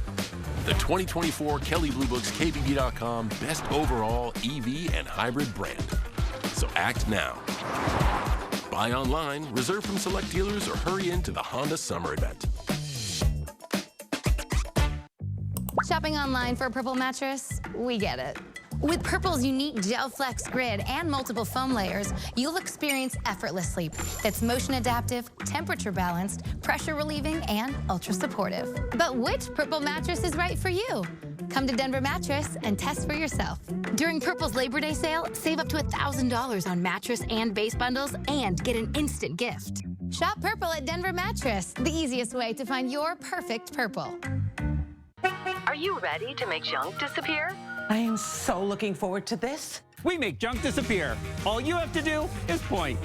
Speaker 26: The 2024 Kelley Blue Book's KBB.com Best Overall EV and Hybrid Brand. So act now. Buy online, reserve from select dealers, or hurry into the Honda Summer Event.
Speaker 27: Shopping online for a Purple mattress? We get it. With Purple's unique Gel Flex grid and multiple foam layers, you'll experience effortless sleep that's motion adaptive, temperature balanced, pressure relieving, and ultra supportive. But which Purple mattress is right for you? Come to Denver Mattress and test for yourself. During Purple's Labor Day sale, save up to $1,000 on mattress and base bundles and get an instant gift. Shop Purple at Denver Mattress, the easiest way to find your perfect Purple.
Speaker 28: Are you ready to make junk disappear?
Speaker 29: I am so looking forward to this.
Speaker 30: We make junk disappear. All you have to do is point.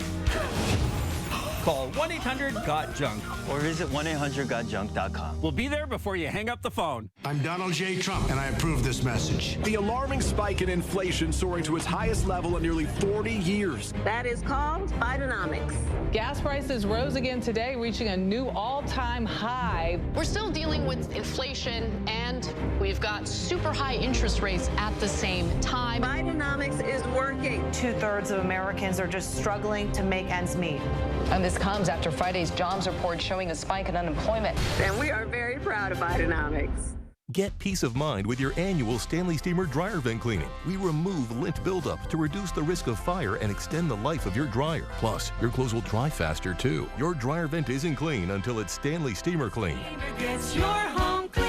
Speaker 30: Call 1-800-GOT-JUNK
Speaker 31: or visit 1-800-GOT-JUNK.com.
Speaker 30: We'll be there before you hang up the phone.
Speaker 32: I'm Donald J. Trump, and I approve this message.
Speaker 33: The alarming spike in inflation soaring to its highest level in nearly 40 years.
Speaker 8: That is called Bidenomics.
Speaker 34: Gas prices rose again today, reaching a new all-time high.
Speaker 35: We're still dealing with inflation, and we've got super high interest rates at the same time.
Speaker 8: Bidenomics is working.
Speaker 36: 2/3 of Americans are just struggling to make ends meet.
Speaker 37: And this comes after Friday's jobs report showing a spike in unemployment.
Speaker 8: And we are very proud of Bidenomics.
Speaker 4: Get peace of mind with your annual Stanley Steamer dryer vent cleaning. We remove lint buildup to reduce the risk of fire and extend the life of your dryer. Plus, your clothes will dry faster too. Your dryer vent isn't clean until it's Stanley Steamer clean.
Speaker 15: Gets your home cleaner.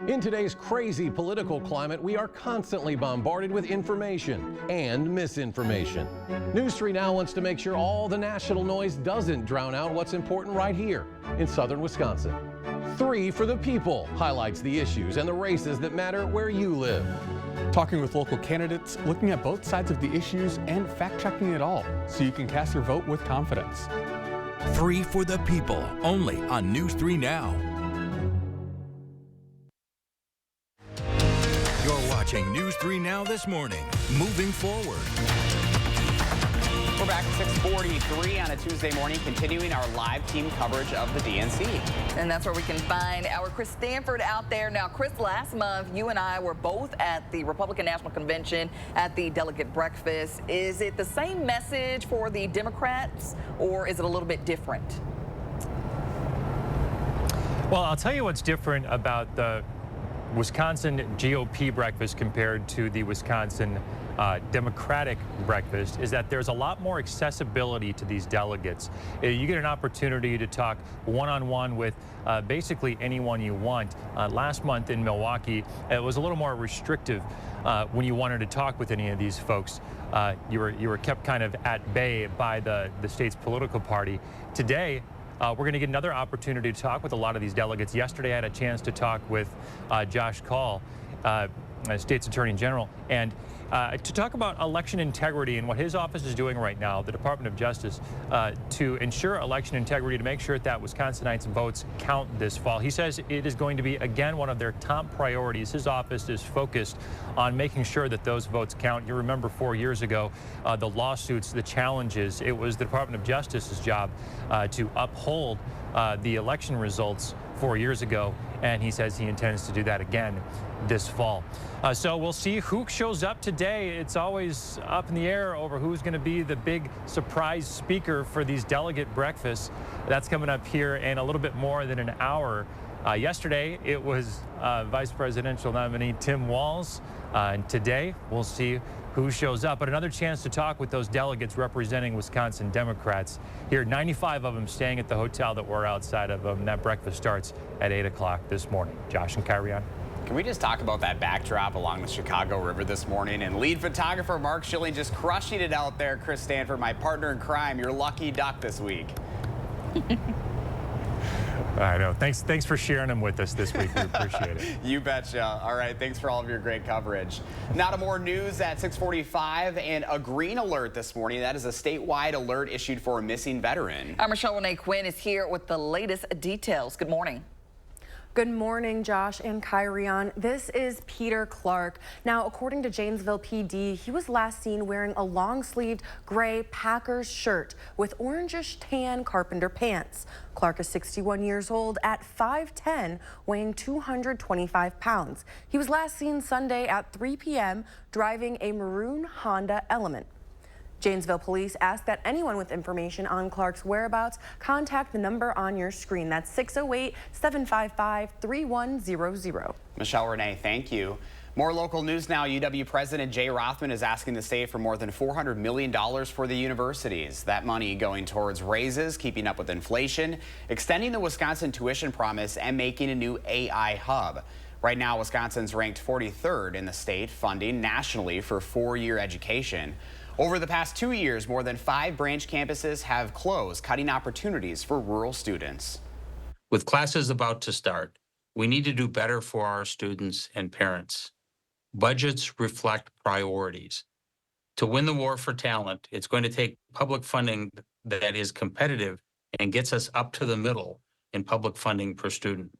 Speaker 38: In today's crazy political climate, we are constantly bombarded with information and misinformation. News 3 Now wants to make sure all the national noise doesn't drown out what's important right here in southern Wisconsin. 3 for the People highlights the issues and the races that matter where you live.
Speaker 39: Talking with local candidates, looking at both sides of the issues and fact-checking it all so you can cast your vote with confidence.
Speaker 1: 3 for the People, only on News 3 Now. You're watching News 3 Now this morning. Moving forward.
Speaker 3: We're back at 6:43 on a Tuesday morning, continuing our live team coverage of the DNC.
Speaker 2: And that's where we can find our Chris Stanford out there. Now, Chris, last month, you and I were both at the Republican National Convention at the delegate breakfast. Is it the same message for the Democrats, or is it a little bit different?
Speaker 5: Well, I'll tell you what's different about the Wisconsin GOP breakfast compared to the Wisconsin Democratic breakfast is that there's a lot more accessibility to these delegates. You get an opportunity to talk one-on-one with basically anyone you want. Last month in Milwaukee, it was a little more restrictive when you wanted to talk with any of these folks. You were kept kind of at bay by the state's political party. Today, we're going to get another opportunity to talk with a lot of these delegates. Yesterday, I had a chance to talk with Josh Kaul, State's Attorney General, and to talk about election integrity and what his office is doing right now, the Department of Justice, to ensure election integrity, to make sure that Wisconsinites' votes count this fall. He says it is going to be, again, one of their top priorities. His office is focused on making sure that those votes count. You remember 4 years ago, the lawsuits, the challenges. It was the Department of Justice's job to uphold the election results 4 years ago, and he says he intends to do that again this fall. So we'll see who shows up today. It's always up in the air over who's going to be the big surprise speaker for these delegate breakfasts. That's coming up here in a little bit more than an hour. Yesterday, it was Vice Presidential nominee Tim Walz. And today, we'll see who shows up. But another chance to talk with those delegates representing Wisconsin Democrats. Here, 95 of them staying at the hotel that we're outside of. That breakfast starts at 8 o'clock this morning. Josh and Kyrie on.
Speaker 3: Can we just talk about that backdrop along the Chicago River this morning? And lead photographer Mark Schilling just crushing it out there. Chris Stanford, my partner in crime, your lucky duck this week.
Speaker 5: I know. Thanks for sharing them with us this week. We appreciate it.
Speaker 3: You betcha. All right. Thanks for all of your great coverage. Now to more news at 6:45 and a green alert this morning. That is a statewide alert issued for a missing veteran.
Speaker 2: Our Michelle Renee Quinn is here with the latest details. Good morning.
Speaker 6: Good morning, Josh and Kyrion. This is Peter Clark. Now, according to Janesville PD, he was last seen wearing a long-sleeved gray Packers shirt with orangish tan carpenter pants. Clark is 61 years old at 5'10", weighing 225 pounds. He was last seen Sunday at 3 p.m. driving a maroon Honda Element. Janesville police ask that anyone with information on Clark's whereabouts contact the number on your screen. That's 608-755-3100.
Speaker 3: Michelle Renee, thank you. More local news now. UW President Jay Rothman is asking the state for more than $400 million for the universities. That money going towards raises, keeping up with inflation, extending the Wisconsin tuition promise, and making a new AI hub. Right now, Wisconsin's ranked 43rd in the state funding nationally for four-year education. Over the past 2 years, more than 5 branch campuses have closed, cutting opportunities for rural students.
Speaker 7: With classes about to start, we need to do better for our students and parents. Budgets reflect priorities. To win the war for talent, it's going to take public funding that is competitive and gets us up to the middle in public funding per student.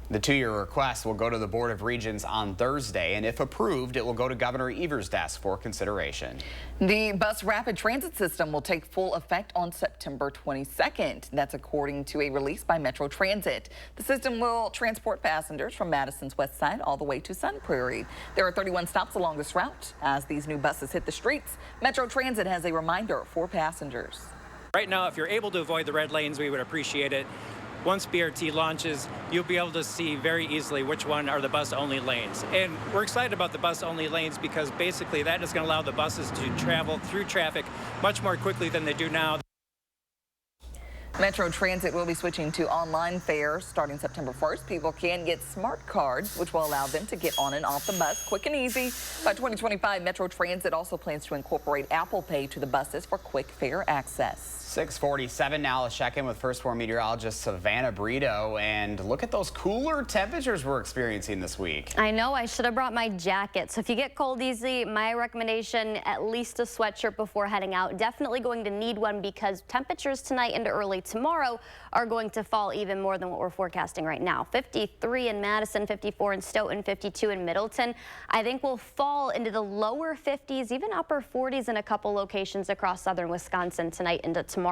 Speaker 3: The 2-year request will go to the Board of Regents on Thursday, and if approved, it will go to Governor Evers' desk for consideration.
Speaker 2: The bus rapid transit system will take full effect on September 22nd. That's according to a release by Metro Transit. The system will transport passengers from Madison's west side all the way to Sun Prairie. There are 31 stops along this route. As these new buses hit the streets, Metro Transit has a reminder for passengers.
Speaker 9: Right now, if you're able to avoid the red lanes, we would appreciate it. Once BRT launches, you'll be able to see very easily which one are the bus-only lanes. And we're excited about the bus-only lanes because basically that is going to allow the buses to travel through traffic much more quickly than they do now.
Speaker 2: Metro Transit will be switching to online fares starting September 1st. People can get smart cards, which will allow them to get on and off the bus quick and easy. By 2025, Metro Transit also plans to incorporate Apple Pay to the buses for quick fare access.
Speaker 3: 6:47 now. Let's check in with First Warn meteorologist Savannah Brito and look at those cooler temperatures we're experiencing this week.
Speaker 10: I know, I should have brought my jacket. So if you get cold easily, my recommendation, at least a sweatshirt before heading out. Definitely going to need one because temperatures tonight into early tomorrow are going to fall even more than what we're forecasting right now. 53 in Madison, 54 in Stoughton, 52 in Middleton. I think we'll fall into the lower 50s, even upper 40s in a couple locations across southern Wisconsin tonight into tomorrow.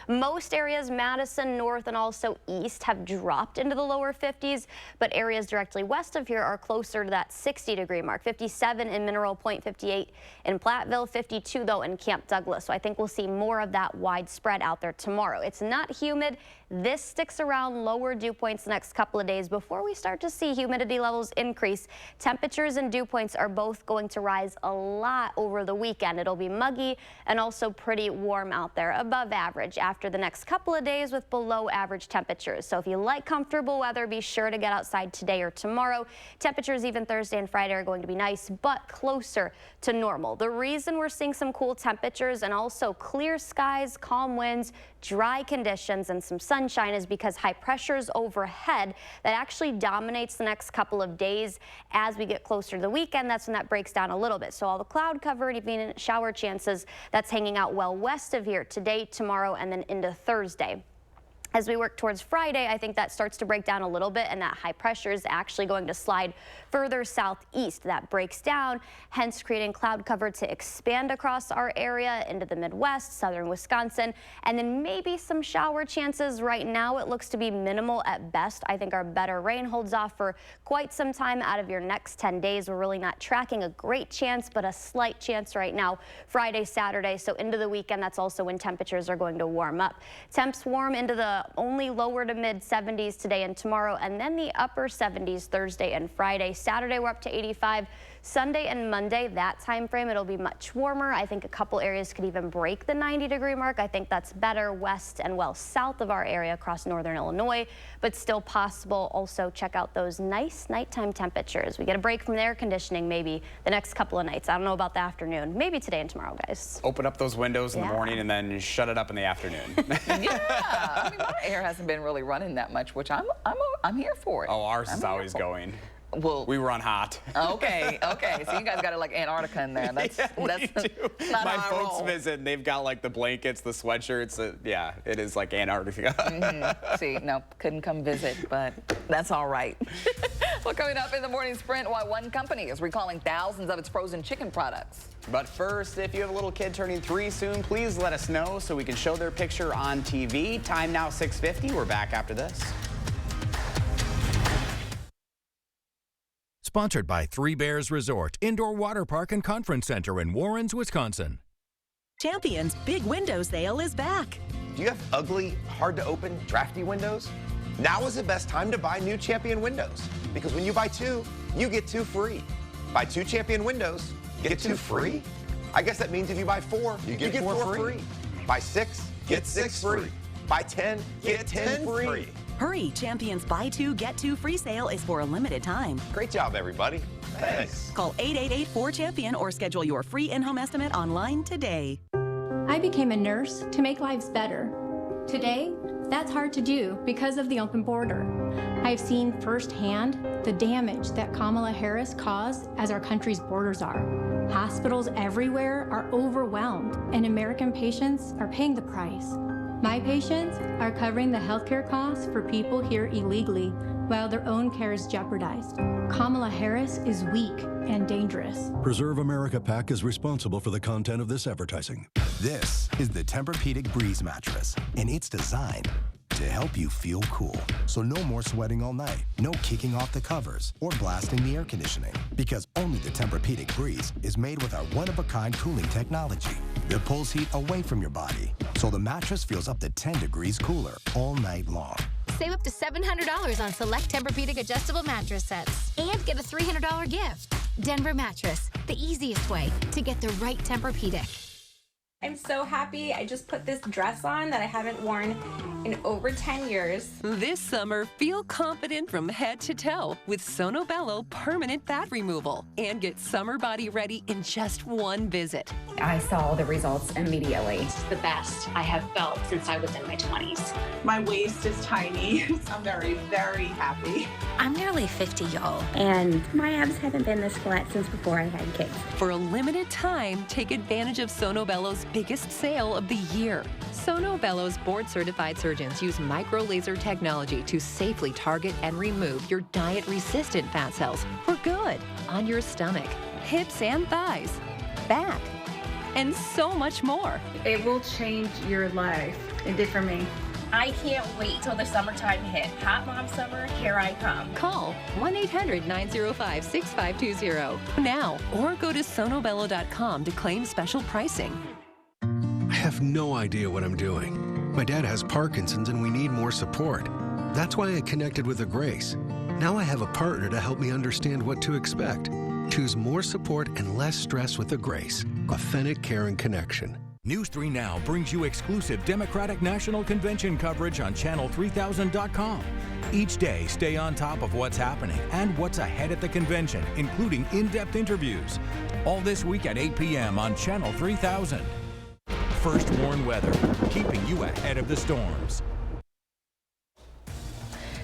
Speaker 10: Most areas, Madison, north, and also east, have dropped into the lower 50s, but areas directly west of here are closer to that 60-degree mark. 57 in Mineral Point, 58 in Platteville, 52 though in Camp Douglas. So I think we'll see more of that widespread out there tomorrow. It's not humid. This sticks around lower dew points the next couple of days before we start to see humidity levels increase. Temperatures and dew points are both going to rise a lot over the weekend. It'll be muggy and also pretty warm out there, above average after the next couple of days with below average temperatures. So if you like comfortable weather, be sure to get outside today or tomorrow. Temperatures even Thursday and Friday are going to be nice, but closer to normal. The reason we're seeing some cool temperatures and also clear skies, calm winds, dry conditions, and some sunshine is because high pressures overhead that actually dominates the next couple of days. As we get closer to the weekend, that's when that breaks down a little bit. So all the cloud cover and even shower chances, that's hanging out well west of here today, tomorrow, and then into Thursday. As we work towards Friday, I think that starts to break down a little bit, and that high pressure is actually going to slide further southeast. That breaks down, hence creating cloud cover to expand across our area into the Midwest, southern Wisconsin, and then maybe some shower chances. Right now, it looks to be minimal at best. I think our better rain holds off for quite some time out of your next 10 days. We're really not tracking a great chance, but a slight chance right now, Friday, Saturday. So into the weekend, that's also when temperatures are going to warm up. Temps warm into the only lower to mid 70s today and tomorrow, and then the upper 70s Thursday and Friday. Saturday, we're up to 85. Sunday and Monday, that time frame, it'll be much warmer. I think a couple areas could even break the 90-degree mark. I think that's better west and well south of our area across northern Illinois, but still possible. Also, check out those nice nighttime temperatures. We get a break from the air conditioning maybe the next couple of nights. I don't know about the afternoon. Maybe today and tomorrow, guys.
Speaker 3: Open up those windows in the morning and then shut it up in the afternoon.
Speaker 2: Yeah, I mean, my air hasn't been really running that much, which I'm here for it.
Speaker 3: Oh, ours is always going.
Speaker 2: Well,
Speaker 3: we run hot.
Speaker 2: Okay. So you guys got it like Antarctica in there. That's not
Speaker 3: My
Speaker 2: how I
Speaker 3: folks
Speaker 2: roll.
Speaker 3: visit and they've got like the blankets, the sweatshirts. Yeah, it is like Antarctica.
Speaker 2: See, no, couldn't come visit, but that's all right. Well, coming up in the morning sprint, why one company is recalling thousands of its frozen chicken products.
Speaker 3: But first, if you have a little kid turning 3 soon, please let us know so we can show their picture on TV. Time now 6:50. We're back after this.
Speaker 1: Sponsored by Three Bears Resort, Indoor Water Park and Conference Center in Warrens, Wisconsin.
Speaker 11: Champion's Big Window Sale is back.
Speaker 12: Do you have ugly, hard-to-open, drafty windows? Now is the best time to buy new Champion windows. Because when you buy 2, you get 2 free. Buy 2 Champion windows, get 2 free? I guess that means if you buy 4, you get 4 free. Buy 6, get 6 free. Buy 10, get 10 free.
Speaker 11: Hurry, Champion's Buy 2, Get 2 free sale is for a limited time.
Speaker 12: Great job, everybody. Thanks.
Speaker 11: Call 888-4CHAMPION or schedule your free in-home estimate online today.
Speaker 13: I became a nurse to make lives better. Today, that's hard to do because of the open border. I've seen firsthand the damage that Kamala Harris caused as our country's borders are. Hospitals everywhere are overwhelmed, and American patients are paying the price. My patients are covering the healthcare costs for people here illegally while their own care is jeopardized. Kamala Harris is weak and dangerous.
Speaker 14: Preserve America PAC is responsible for the content of this advertising.
Speaker 16: This is the Tempur-Pedic Breeze mattress, and it's designed to help you feel cool. So no more sweating all night, no kicking off the covers or blasting the air conditioning, because only the Tempur-Pedic Breeze is made with our one-of-a-kind cooling technology that pulls heat away from your body, so the mattress feels up to 10 degrees cooler all night long.
Speaker 17: Save up to $700 on select Tempur-Pedic adjustable mattress sets and get a $300 gift. Denver Mattress, the easiest way to get the right Tempur-Pedic.
Speaker 18: I'm so happy I just put this dress on that I haven't worn in over 10 years.
Speaker 19: This summer, feel confident from head to toe with Sono Bello permanent fat removal and get summer body ready in just one visit.
Speaker 20: I saw the results immediately. It's the best I have felt since I was in my 20s.
Speaker 21: My waist is tiny. I'm very, very happy.
Speaker 20: I'm nearly 50, y'all, and my abs haven't been this flat since before I had kids.
Speaker 19: For a limited time, take advantage of Sono Bello's biggest sale of the year. Sono Bello's board-certified surgeons use micro-laser technology to safely target and remove your diet-resistant fat cells for good on your stomach, hips and thighs, back, and so much more.
Speaker 18: It will change your life. It did for me. I can't wait till the summertime hit. Hot Mom Summer, here I come.
Speaker 19: Call 1-800-905-6520 now or go to sonobello.com to claim special pricing.
Speaker 22: I have no idea what I'm doing. My dad has Parkinson's and we need more support. That's why I connected with a Grace. Now I have a partner to help me understand what to expect. Choose more support and less stress with a Grace. Authentic care and connection.
Speaker 1: News 3 Now brings you exclusive Democratic National Convention coverage on channel3000.com. Each day, stay on top of what's happening and what's ahead at the convention, including in-depth interviews. All this week at 8 p.m. on Channel 3000. First warn weather, keeping you ahead of the storms.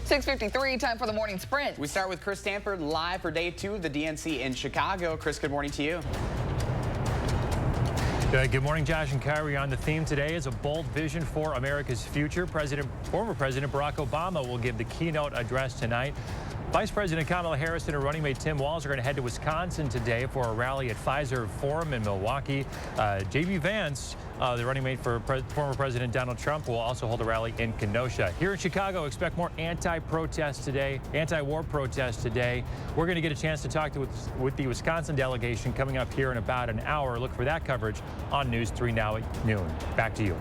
Speaker 2: 6:53, time for the morning sprint.
Speaker 3: We start with Chris Stanford live for day 2 of the DNC in Chicago. Chris, good morning to you.
Speaker 5: Good morning, Josh and Kyrie. On the theme today is a bold vision for America's future. Former President Barack Obama will give the keynote address tonight. Vice President Kamala Harris and her running mate Tim Walz are going to head to Wisconsin today for a rally at Pfizer Forum in Milwaukee. J.B. Vance, the running mate for former President Donald Trump, will also hold a rally in Kenosha. Here in Chicago, expect more anti-protest today, anti-war protests today. We're going to get a chance to talk with the Wisconsin delegation coming up here in about an hour. Look for that coverage on News 3 Now at noon. Back to you.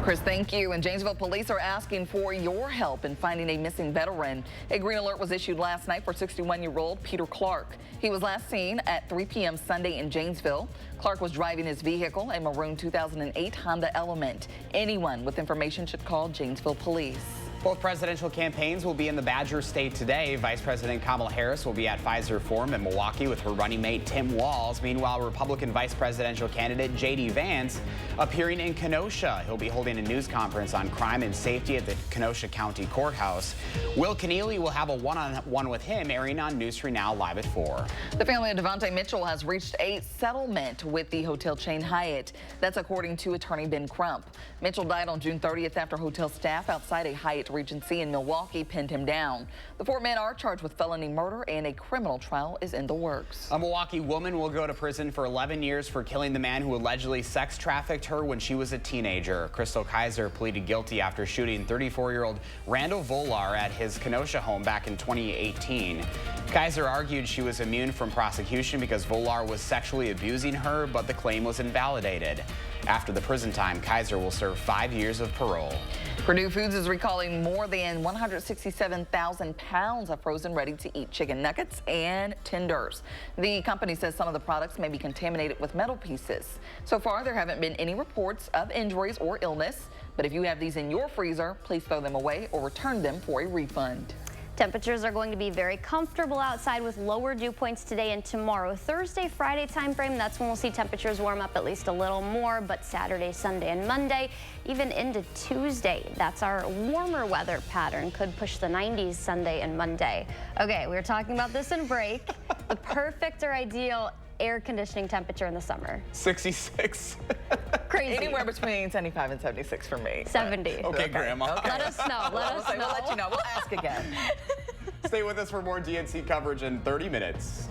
Speaker 2: Chris, thank you. And Janesville police are asking for your help in finding a missing veteran. A green alert was issued last night for 61-year-old Peter Clark. He was last seen at 3 p.m. Sunday in Janesville. Clark was driving his vehicle, a maroon 2008 Honda Element. Anyone with information should call Janesville police.
Speaker 3: Both presidential campaigns will be in the Badger State today. Vice President Kamala Harris will be at Pfizer Forum in Milwaukee with her running mate Tim Walz. Meanwhile, Republican vice presidential candidate J.D. Vance appearing in Kenosha. He'll be holding a news conference on crime and safety at the Kenosha County Courthouse. Will Keneally will have a one-on-one with him, airing on News 3 Now live at 4.
Speaker 2: The family of Devontae Mitchell has reached a settlement with the hotel chain Hyatt. That's according to attorney Ben Crump. Mitchell died on June 30th after hotel staff outside a Hyatt Regency in Milwaukee pinned him down. The 4 men are charged with felony murder and a criminal trial is in the works.
Speaker 3: A Milwaukee woman will go to prison for 11 years for killing the man who allegedly sex trafficked her when she was a teenager. Crystal Kaiser pleaded guilty after shooting 34-year-old Randall Volar at his Kenosha home back in 2018. Kaiser argued she was immune from prosecution because Volar was sexually abusing her, but the claim was invalidated. After the prison time, Kaiser will serve 5 years of parole.
Speaker 2: Purdue Foods is recalling more than 167,000 pounds of frozen ready-to-eat chicken nuggets and tenders. The company says some of the products may be contaminated with metal pieces. So far, there haven't been any reports of injuries or illness, but if you have these in your freezer, please throw them away or return them for a refund.
Speaker 10: Temperatures are going to be very comfortable outside with lower dew points today and tomorrow. Thursday, Friday time frame, that's when we'll see temperatures warm up at least a little more, but Saturday, Sunday, and Monday, even into Tuesday, that's our warmer weather pattern. Could push the 90s Sunday and Monday. Okay, we were talking about this in break. The perfect or ideal air conditioning temperature in the summer.
Speaker 3: 66.
Speaker 10: Crazy.
Speaker 2: Anywhere between 75 and 76 for me.
Speaker 10: 70.
Speaker 3: Okay, Grandma.
Speaker 10: Okay. Let us know. Let us know.
Speaker 2: We'll let you know. We'll ask again.
Speaker 3: Stay with us for more DNC coverage in 30 minutes.